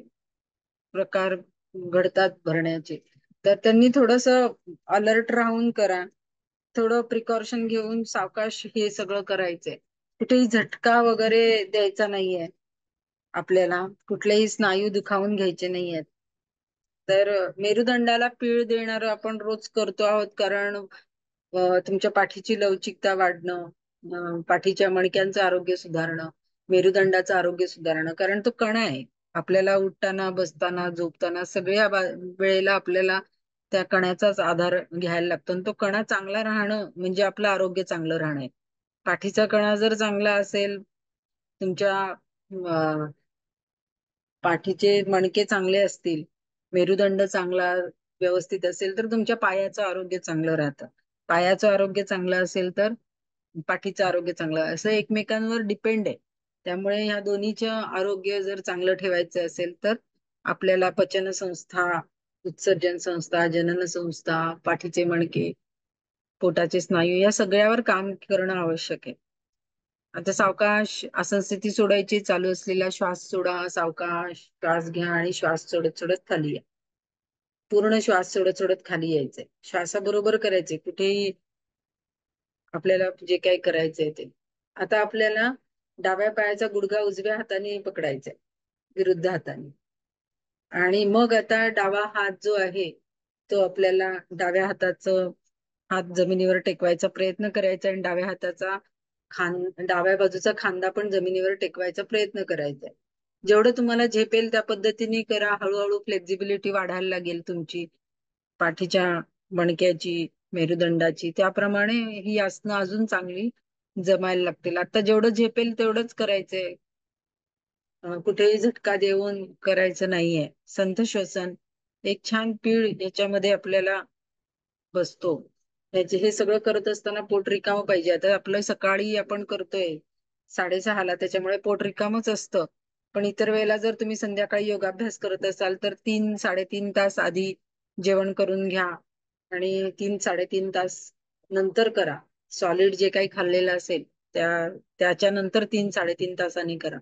प्रकार घडतात भरण्याचे, तर त्यांनी थोडस अलर्ट राहून करा. थोडं प्रिकॉशन घेऊन सावकाश हे सगळं करायचंय. कुठेही झटका वगैरे द्यायचा नाहीये आपल्याला, कुठलेही स्नायू दुखावून घ्यायचे नाहीयेत. तर मेरुदंडाला पीळ देणारं आपण रोज करतो आहोत, कारण तुमच्या पाठीची लवचिकता वाढणं, पाठीच्या मणक्यांचं आरोग्य सुधारणं, मेरुदंडाचं आरोग्य सुधारणं. कारण तो कणा आहे. आपल्याला उठताना, बसताना, झोपताना सगळ्या वेळेला आपल्याला त्या कण्याचाच आधार घ्यायला लागतो. आणि तो कणा चांगला राहणं म्हणजे आपलं आरोग्य चांगलं राहणं आहे. पाठीचा कणा जर चांगला असेल, तुमच्या पाठीचे मणके चांगले असतील, मेरुदंड चांगला व्यवस्थित असेल, तर तुमच्या पायाचं आरोग्य चांगलं राहतं. पायाचं आरोग्य चांगलं असेल तर पाठीचं आरोग्य चांगलं, असं एकमेकांवर डिपेंड आहे. त्यामुळे ह्या दोन्हीचं आरोग्य जर चांगलं ठेवायचं असेल तर आपल्याला पचन संस्था, उत्सर्जन संस्था, जनन संस्था, पाठीचे मणके, पोटाचे स्नायू या सगळ्यावर काम करणं आवश्यक आहे. आता सावकाश आसन स्थिती सोडायची. चालू असलेला श्वास सोडा, सावकाश श्वास घ्या आणि श्वास सोडत सोडत खाली या. पूर्ण श्वास सोडत सोडत खाली यायचंय. श्वासाबरोबर करायचे, कुठेही आपल्याला जे काही करायचंय ते. आता आपल्याला डाव्या पायाचा गुडघा उजव्या हाताने पकडायचा आहे, विरुद्ध हाताने. आणि मग आता डावा हात जो आहे तो आपल्याला डाव्या हाताचं हात जमिनीवर टेकवायचा प्रयत्न करायचा आणि डाव्या हाताचा डाव्या बाजूचा खांदा पण जमिनीवर टेकवायचा प्रयत्न करायचा आहे. जेवढं तुम्हाला झेपेल त्या पद्धतीने करा. हळूहळू फ्लेक्झिबिलिटी वाढायला लागेल तुमची पाठीच्या मणक्याची, मेरुदंडाची. त्याप्रमाणे ही आसनं अजून चांगली जमायला लागतील. आता जेवढं झेपेल तेवढंच करायचंय. कुठेही झटका देऊन करायचं नाहीये. संथ श्वसन, एक छान पीळ याच्यामध्ये आपल्याला बसतो. त्याचे हे सगळं करत असताना पोट रिकामं पाहिजे. आता आपलं सकाळी आपण करतोय 6:30ला, त्याच्यामुळे पोट रिकामच असतं. पण इतर वेळेला जर तुम्ही संध्याकाळी योगाभ्यास करत असाल तर 3-3.5 तास आधी जेवण करून घ्या आणि 3-3.5 तास नंतर करा. सॉलिड जे काही खाल्लेलं असेल त्याच्यानंतर 3-3.5 तासांनी करा.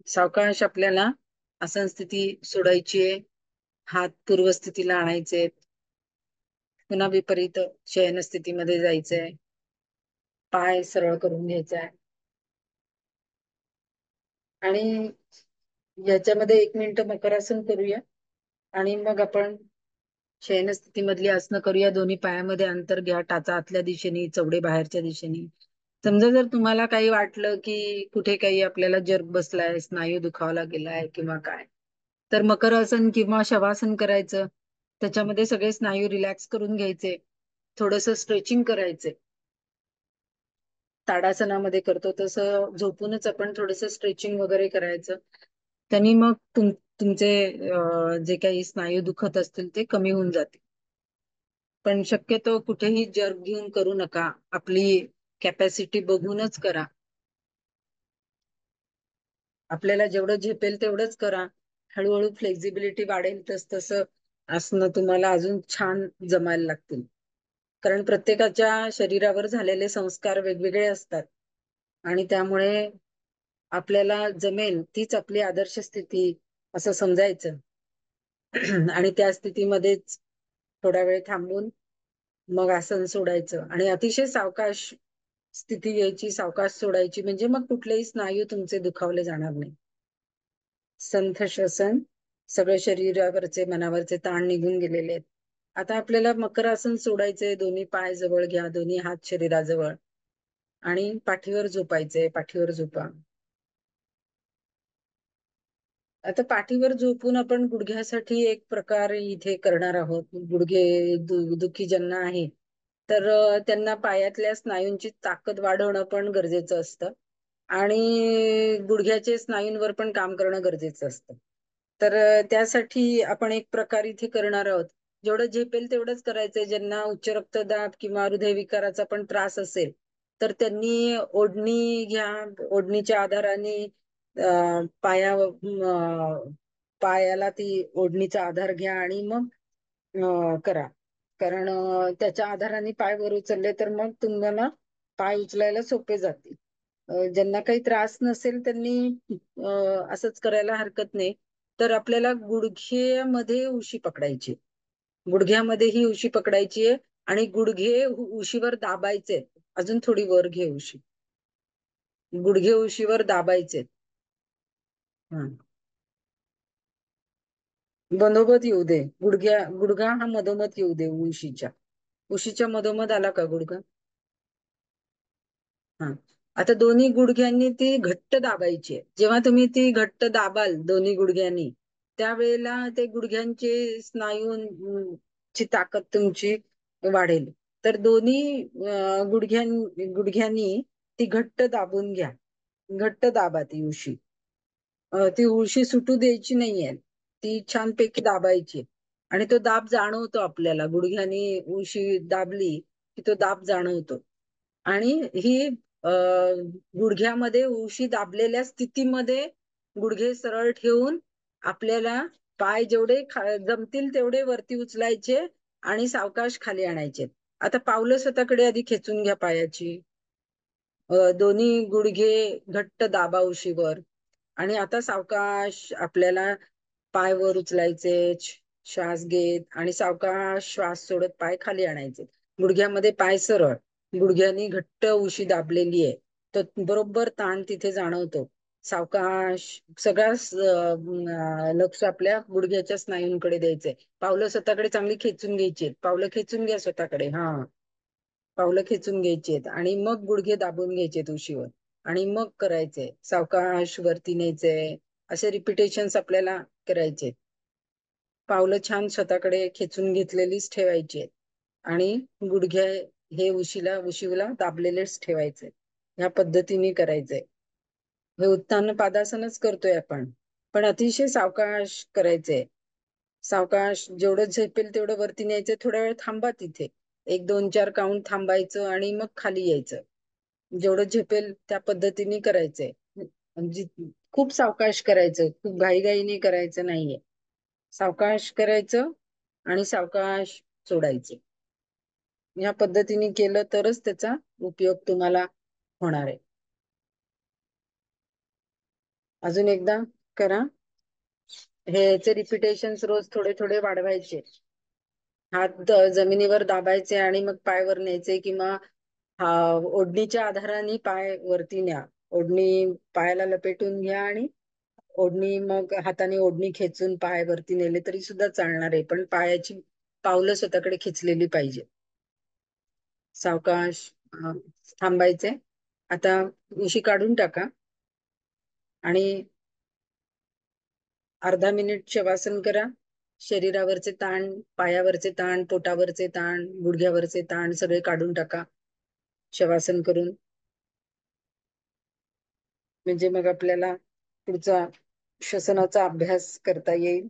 सावकाश आपल्याला आसन स्थिती सोडायची आहे. हात पूर्वस्थितीला आणायचे. पुन्हा विपरीत शयन स्थितीमध्ये जायचंय. पाय सरळ करून घ्यायचा आणि याच्यामध्ये 1 मिनिट मकरासन करूया आणि मग आपण शयन स्थितीमधली आसनं करूया. दोन्ही पायामध्ये अंतर घ्या. टाचा आतल्या दिशेने, चवडे बाहेरच्या दिशेने. समजा जर तुम्हाला काही वाटलं की कुठे काही आपल्याला जर्क बसलाय, स्नायू दुखावला गेलाय किंवा काय, तर मकर आसन किंवा शवासन करायचं. त्याच्यामध्ये सगळे स्नायू रिलॅक्स करून घ्यायचे. थोडस स्ट्रेचिंग करायचे. ताडासनामध्ये करतो तसं झोपूनच आपण थोडस स्ट्रेचिंग वगैरे करायचं. त्यांनी मग तुमचे जे काही स्नायू दुखत असतील ते कमी होऊन जातील. पण शक्यतो कुठेही जर्क घेऊन करू नका. आपली कॅपॅसिटी बघूनच करा. आपल्याला जेवढं झेपेल तेवढंच करा. हळूहळू फ्लेक्झिबिलिटी वाढेल तस तसं आसनं तुम्हाला अजून छान जमायला लागतील. कारण प्रत्येकाच्या शरीरावर झालेले संस्कार वेगवेगळे असतात आणि त्यामुळे आपल्याला जमेल तीच आपली आदर्श स्थिती असं समजायचं. आणि त्या स्थितीमध्येच थोडा वेळ थांबून मग आसन सोडायचं आणि अतिशय सावकाश स्थिती यायची, सावकाश सोडायची, म्हणजे मग कुठलेही स्नायू तुमचे दुखावले जाणार नाही. संथ श्वसन, सगळे शरीरावरचे मनावरचे ताण निघून गेलेले आहेत. आता आपल्याला मकर आसन सोडायचंय. दोन्ही पाय जवळ घ्या, दोन्ही हात शरीराजवळ आणि पाठीवर झोपायचंय. पाठीवर झोपा. आता पाठीवर झोपून आपण गुडघ्यासाठी एक प्रकार इथे करणार आहोत. गुडघे दुखी ज्यांना आहे तर त्यांना पायातल्या स्नायूंची ताकद वाढवणं पण गरजेचं असतं आणि गुडघ्याचे स्नायूंवर पण काम करणं गरजेचं असतं. तर त्यासाठी आपण एक प्रकार इथे करणार आहोत. जेवढं झेपेल तेवढंच करायचंय. ज्यांना उच्च रक्तदाब किंवा हृदयविकाराचा पण त्रास असेल तर त्यांनी ओढणी घ्या. ओढणीच्या आधाराने पायाला ती ओढणीचा आधार घ्या आणि मग करा. कारण त्याच्या आधाराने पाय वर उचलले तर मग तुम्हाला पाय उचलायला सोपे जातील. ज्यांना काही त्रास नसेल त्यांनी असंच करायला हरकत नाही. तर आपल्याला गुडघ्यामध्ये उशी पकडायची. गुडघ्यामध्ये ही उशी पकडायची आहे आणि गुडघे उशीवर दाबायचे. अजून थोडी वर घे उशी. गुडघे उशीवर दाबायचे. मधोमध येऊ दे. गुडघा हा मधोमध येऊ दे उशीच्या. उशीच्या मधोमध आला का गुडघा? हा. आता दोन्ही गुडघ्यांनी ती घट्ट दाबायची. जेव्हा तुम्ही ती घट्ट दाबाल दोन्ही गुडघ्यांनी त्यावेळेला ते गुडघ्यांचे स्नायूंची ताकद तुमची वाढेल. तर दोन्ही गुडघ्यांनी ती घट्ट दाबून घ्या. घट्ट दाबा ती उशी. ती उशी सुटू द्यायची नाहीये. ती छानपैकी दाबायची आणि तो दाब जाणवतो आपल्याला. गुडघ्यानी उशी दाबली की तो दाब जाणवतो आणि ही गुडघ्यामध्ये उशी दाबलेल्या स्थितीमध्ये गुडघे सरळ ठेवून आपल्याला पाय जेवढे जमतील तेवढे वरती उचलायचे आणि सावकाश खाली आणायचे. आता पावलं स्वतःकडे आधी खेचून घ्या पायाची. दोन्ही गुडघे घट्ट दाबा उशीवर आणि आता सावकाश आपल्याला पाय वर उचलायचे. श्वास घेत आणि सावकाश श्वास सोडत पाय खाली आणायचे. गुडघ्यामध्ये पाय सरळ. गुडघ्यांनी घट्ट उशी दाबलेली आहे. तर बरोबर ताण तिथे जाणवतो. सावकाश सगळ्या लक्ष आपल्या गुडघ्याच्या स्नायूंकडे द्यायचंय. पावलं स्वतःकडे चांगली खेचून घ्यायची. पावलं खेचून घ्या स्वतःकडे. हा, पावलं खेचून घ्यायची आणि मग गुडघे दाबून घ्यायचे उशीवर आणि मग करायचे. सावकाश वरती न्यायचंय. असे रिपिटेशन्स आपल्याला करायचे. पावलं छान स्वतःकडे खेचून घेतलेलीच ठेवायची आणि गुडघे हे उशीला दाबलेलेच ठेवायचे. या पद्धतीने करायचंय. हे उत्तान पादासनच करतोय आपण, पण अतिशय सावकाश करायचंय. सावकाश जेवढं झेपेल तेवढं वरती न्यायचं. थोड्या वेळ थांबा तिथे. 1 2 4 काउंट थांबायचं आणि मग खाली यायचं. जेवढं झेपेल त्या पद्धतीने करायचंय. म्हणजे खूप सावकाश करायचं. खूप घाईघाईने करायचं नाहीये. सावकाश करायचं आणि सावकाश सोडायचं. या पद्धतीने केलं तरच त्याचा उपयोग तुम्हाला होणार आहे. अजून एकदा करा. ह्याचे रिपिटेशन्स रोज थोडे थोडे वाढवायचे. हात जमिनीवर दाबायचे आणि मग पाय वर न्यायचे, किंवा हा ओढणीच्या आधाराने पाय वरती न्या. ओढणी पायाला लपेटून घ्या आणि ओढणी, मग हाताने ओढणी खेचून पाय वरती नेले तरी सुद्धा चालणार आहे, पण पायाची पावलं स्वतःकडे खेचलेली पाहिजे. सावकाश थांबायचे. आता उशी काढून टाका आणि अर्धा मिनिट शवासन करा. शरीरावरचे ताण, पायावरचे ताण, पोटावरचे ताण, गुडघ्यावरचे ताण सगळे काढून टाका शवासन करून. म्हणजे मग आपल्याला पुढचा श्वसनाचा अभ्यास करता येईल.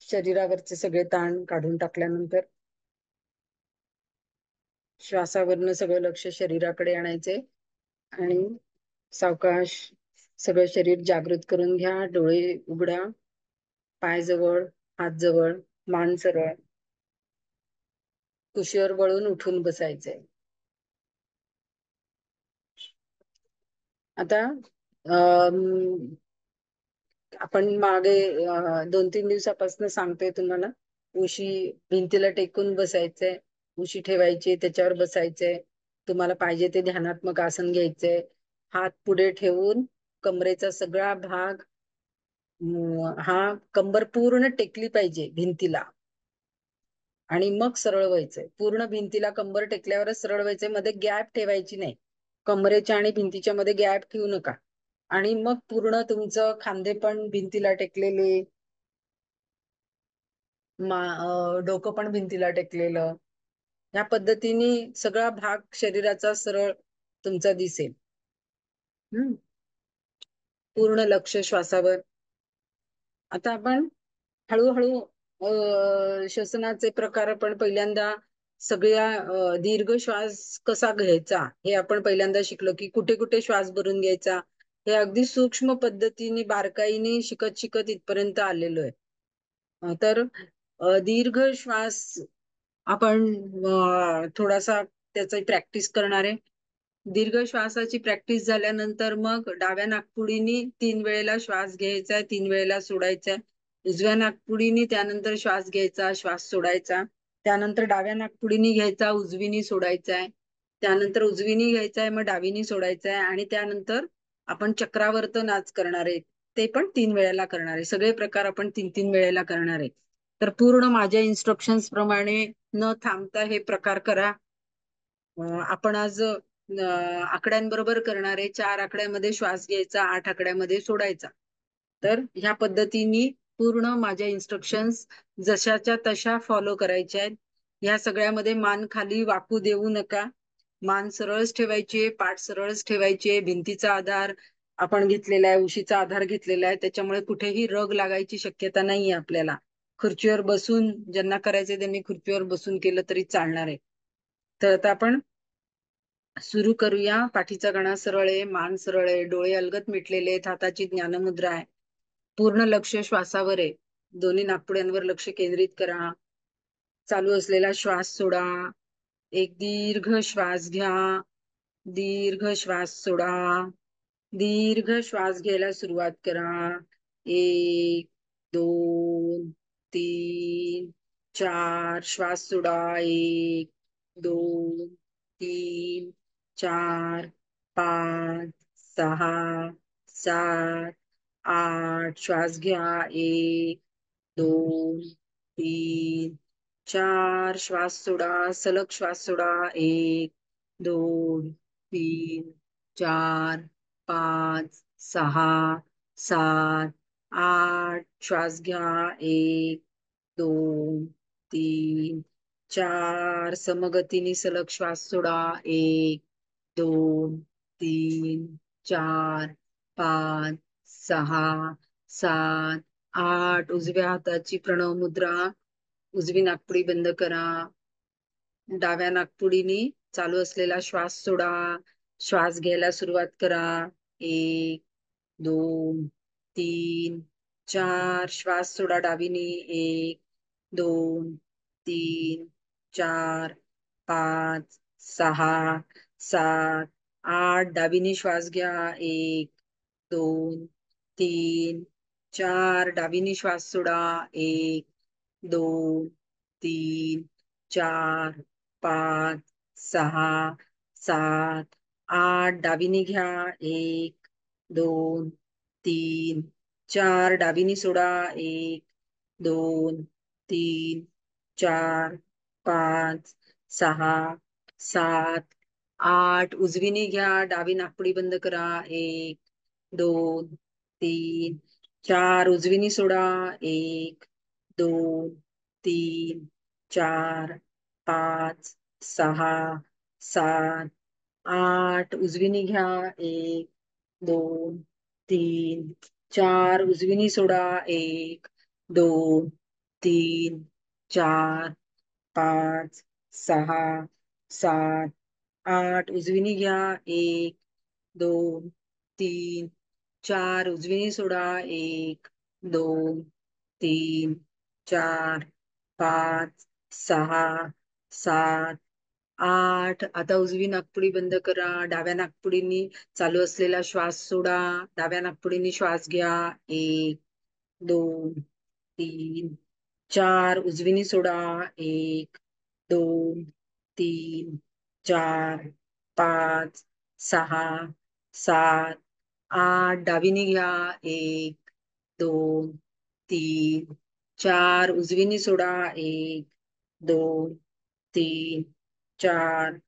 शरीरावरचे सगळे ताण काढून टाकल्यानंतर श्वासावरनं सगळं लक्ष शरीराकडे आणायचे आणि सावकाश सगळं शरीर जागृत करून घ्या. डोळे उघडा, पाय जवळ, हात जवळ, मान सरळ. कुशीवर वळून उठून बसायचंय. आता आपण मागे 2-3 दिवसापासून सांगतोय तुम्हाला, उशी भिंतीला टेकून बसायचंय, उशी ठेवायची, त्याच्यावर बसायचंय. तुम्हाला पाहिजे ते ध्यानात्मक आसन घ्यायचंय. हात पुढे ठेवून कमरेचा सगळा भाग, हा कंबर पूर्ण टेकली पाहिजे भिंतीला, आणि मग सरळ व्हायचंय. पूर्ण भिंतीला कंबर टेकल्यावरच सरळ व्हायचंय. मध्ये गॅप ठेवायची नाही. कमरेच्या आणि भिंतीच्या मध्ये गॅप ठेवू नका. आणि मग पूर्ण तुमचं खांदे पण भिंतीला टेकलेले, डोकं पण भिंतीला टेकलेलं, या पद्धतीने सगळा भाग शरीराचा सरळ तुमचा दिसेल. पूर्ण लक्ष श्वासावर. आता आपण हळूहळू श्वसनाचे प्रकार आपण पहिल्यांदा सगळ्या दीर्घ श्वास कसा घ्यायचा हे आपण पहिल्यांदा शिकलो, की कुठे कुठे श्वास भरून घ्यायचा हे अगदी सूक्ष्म पद्धतीने बारकाईने शिकत शिकत इथपर्यंत आलेलो आहे. तर दीर्घ श्वास आपण थोडासा त्याची प्रॅक्टिस करणार आहे. दीर्घ श्वासाची प्रॅक्टिस झाल्यानंतर मग डाव्या नाकपुडीने 3 वेळेला श्वास घ्यायचा, 3 वेळेला सोडायचा. उजव्या नाकपुडीने त्यानंतर श्वास घ्यायचा, श्वास सोडायचा. त्यानंतर डाव्या नाकपुडीने घ्यायचा, उजवीने सोडायचा आहे. त्यानंतर उजवीने घ्यायचा आहे, मग डावीने सोडायचा आहे. आणि त्यानंतर आपण चक्रावर्त नाच करणार आहे, ते पण 3 वेळेला करणार आहे. सगळे प्रकार आपण 3-3 वेळेला करणार आहे. तर पूर्ण माझ्या इन्स्ट्रक्शन्स प्रमाणे न थांबता हे प्रकार करा. आपण आज आकड्यांबरोबर करणार आहे. 4 आकड्यामध्ये श्वास घ्यायचा, 8 आकड्यामध्ये सोडायचा. तर ह्या पद्धतीने पूर्ण माझ्या इन्स्ट्रक्शन्स जशाच्या तशा फॉलो करायच्या आहेत. ह्या सगळ्यामध्ये मान खाली वाकू देऊ नका. मान सरळच ठेवायची, पाठ सरळच ठेवायची. भिंतीचा आधार आपण घेतलेला आहे, उशीचा आधार घेतलेला आहे, त्याच्यामुळे कुठेही रग लागायची शक्यता नाहीये आपल्याला. खुर्चीवर बसून ज्यांना करायचे त्यांनी खुर्चीवर बसून केलं तरी चालणार आहे. तर आता आपण सुरू करूया. पाठीचा कणा सरळ आहे, मान सरळ आहे, डोळे अलगद मिटलेले आहेत, हाताची ज्ञानमुद्रा आहे. पूर्ण लक्ष श्वासावर आहे. दोन्ही नाकपुड्यांवर लक्ष केंद्रित करा. चालू असलेला श्वास सोडा. एक दीर्घ श्वास घ्या, दीर्घ श्वास सोडा. दीर्घ श्वास घ्यायला सुरुवात करा. 1, 2, 3, 4. श्वास सोडा. 1, 2, 3, 4, 5, 6, 7, 8. श्वास घ्या. 1, 2, 3, 4. श्वास सोडा. सलग श्वास सोडा. 1, 2, 3, 4, 5, 6, 7, 8. श्वास घ्या. 1, 2, 3, 4. समगतीने सलग श्वास सोडा. 1, 2, 3, 4, 5, 6, 7, 8. उजव्या हाताची प्रणव मुद्रा. उजवी नाकपुडी बंद करा. डाव्या नाकपुडीने चालू असलेला श्वास सोडा. श्वास घ्यायला सुरुवात करा. 1, 2, 3, 4. श्वास सोडा डावीने. 1, 2, 3, 4, 5, 6, 7, 8. डावीने श्वास घ्या. 1, 2, 3, 4 डावीनी श्वास सोडा. 1, 2, 3, 4, 5, 6, 7, 8 डावीनी घ्या. 1, 2, 3, 4 डावीनी सोडा. 1, 2, 3, 4, 5, 6, 7, 8 उजवीनी घ्या. डावी नाकपुडी बंद करा. 1, 2, 3, 4 उजवीनी सोडा. 1, 2, 3, 4, 5, 6, 7, 8 उजवीनी घ्या. 1, 2, 3, 4 उजवीनी सोडा. 1, 2, 3, 4, 5, 6, 7, 8 उजवीनी घ्या. 1, 2, 3, 4 उजवीनी सोडा. 1, 2, 3, 4, 5, 6, 7, 8 आता उजवी नाकपुडी बंद करा. डाव्या नाकपुडीनी चालू असलेला श्वास सोडा. डाव्या नाकपुडीनी श्वास घ्या. 1, 2, 3, 4 उजवीनी सोडा. 1, 2, 3, 4, 5, 6, 7, 8 डावीनी घ्या. 1, 2, 3, 4 उजवीनी सोडा. 1, 2, 3, 4,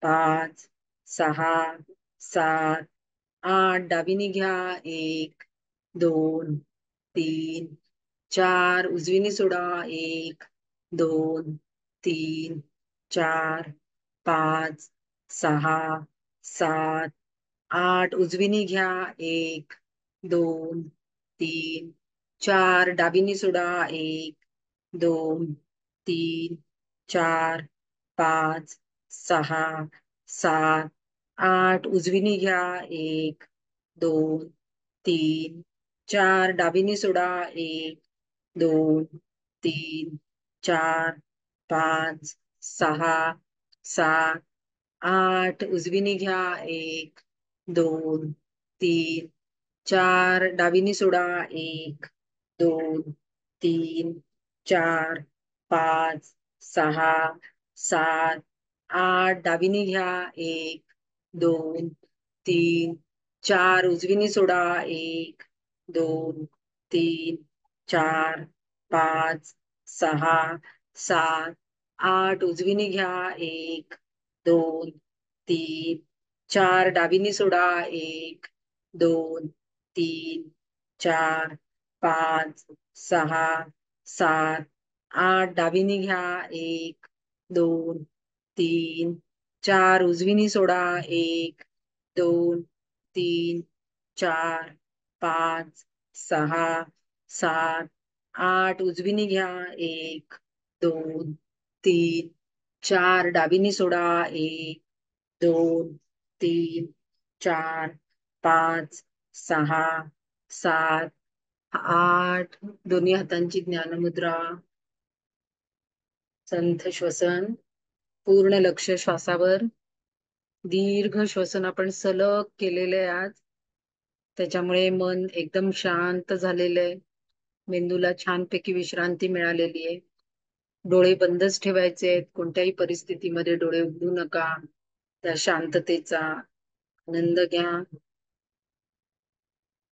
5, 6, 7, 8 डावीनी घ्या. 1, 2, 3, 4 उजवीनी सोडा. 1, 2, 3, 4, 5, 6, 7, 8 उजवीनी घ्या. 1, 2, 3, 4 डावीनी सोडा. 1, 2, 3, 4, 5, 6, 7, 8 उजवीनी घ्या. 1, 2, 3, 4 डावीनी सोडा. 1, 2, 3, 4, 5, 6, 7, 8 उजवीनी घ्या. 1, 2, 3, 4 डावीनी सोडा. 1, 2, 3, 4, 5, 6, 7, 8 डावीनी घ्या. 1, 2, 3, 4 उजवीनी सोडा. 1, 2, 3, 4, 5, 6, 7, 8 उजवीनी घ्या. 1, 2, 3, 4 डावीनी सोडा. 1, 2, 3, 4, 5, 6, 7, 8 डावीनी घ्या. 1, 2, 3, 4 उजवीनी सोडा. 1, 2, 3, 4, 5, 6, 7, 8 उजवीनी घ्या. 1, 2, 3, 4 डावीनी सोडा. 1, 2, 3, 4, 5, 6, 7, 8 दोन्ही हातांची ज्ञानमुद्रा. संथ श्वसन. पूर्ण लक्ष श्वासावर. दीर्घ श्वसन आपण सलग केलेले आहे आज. त्याच्यामुळे मन एकदम शांत झालेलं आहे. मेंदूला छानपैकी विश्रांती मिळालेली आहे. डोळे बंदच ठेवायचे आहेत. कोणत्याही परिस्थितीमध्ये डोळे उघडू नका. त्या शांततेचा आनंद घ्या.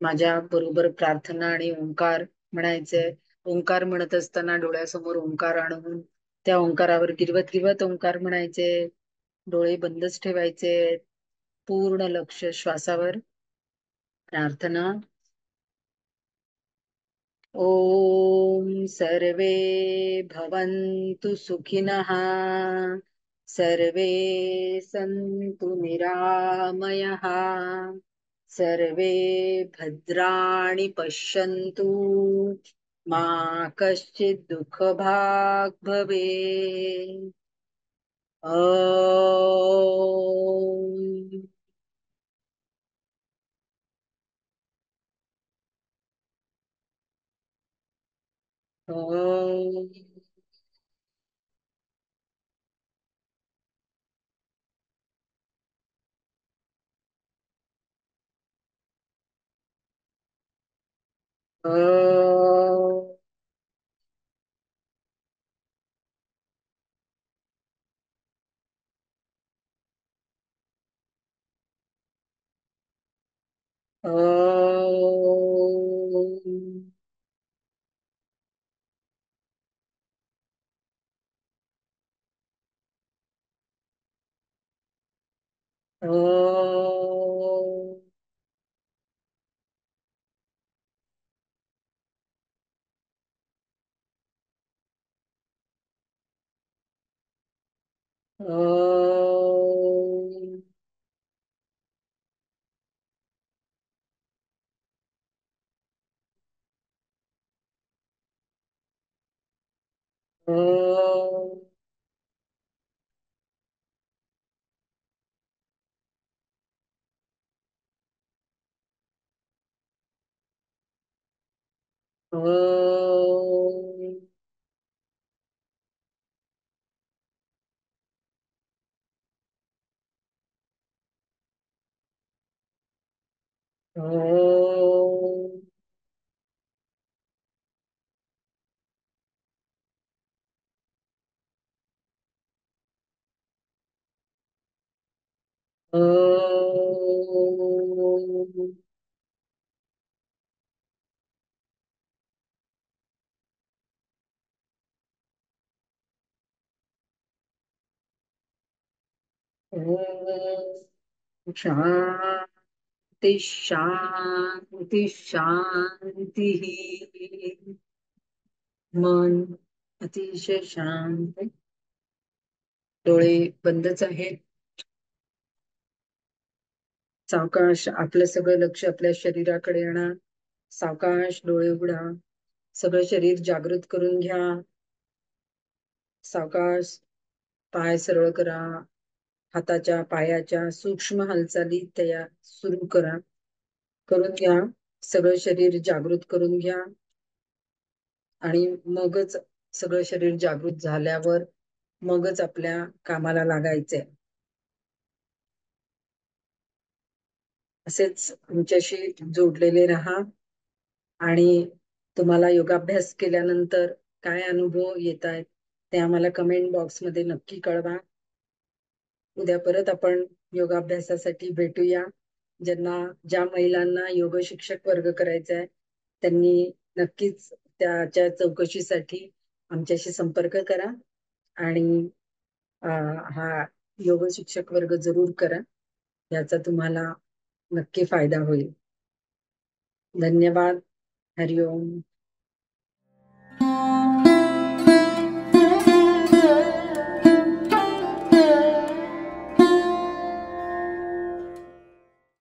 माझ्या बरोबर प्रार्थना आणि ओंकार म्हणायचंय. ओंकार म्हणत असताना डोळ्यासमोर ओंकार आणून त्या ओंकारावर गिरवत गिरवत ओंकार म्हणायचे. डोळे बंदच ठेवायचे. पूर्ण लक्ष श्वासावर. प्रार्थना. ओम सर्वे भवन्तु सुखिनः. सर्वे सन्तु निरामयः. सर्वे भद्राणि पश्यन्तु. मा कश्चित् दुःखभाग् भवेत्. ॐ ॐ अ, अ, अ, अ, अ, अ, अ, अ, शांती शांती शांती. मन अतिशय शांत. डोळे बंदच आहेत. सावकाश आपलं सगळं लक्ष आपल्या शरीराकडे आणा. सावकाश डोळे उघडा. सगळं शरीर जागृत करून घ्या. सावकाश पाय सरळ करा. हाताच्या पायाच्या सूक्ष्म हालचाली तयार सुरू करून घ्या. सगळं शरीर जागृत करून घ्या. आणि मगच सगळं शरीर जागृत झाल्यावर मगच आपल्या कामाला लागायचंय. असेच आमच्याशी जोडलेले राहा. आणि तुम्हाला योगाभ्यास केल्यानंतर काय अनुभव येत आहेत ते आम्हाला कमेंट बॉक्समध्ये नक्की कळवा. उद्या परत आपण योगाभ्यासासाठी भेटूया. ज्या महिलांना योग शिक्षक वर्ग करायचा आहे त्यांनी नक्कीच त्याच्या चौकशीसाठी आमच्याशी संपर्क करा. आणि हा योग शिक्षक वर्ग जरूर करा. याचा तुम्हाला नक्की फायदा होईल. धन्यवाद. हरिओम.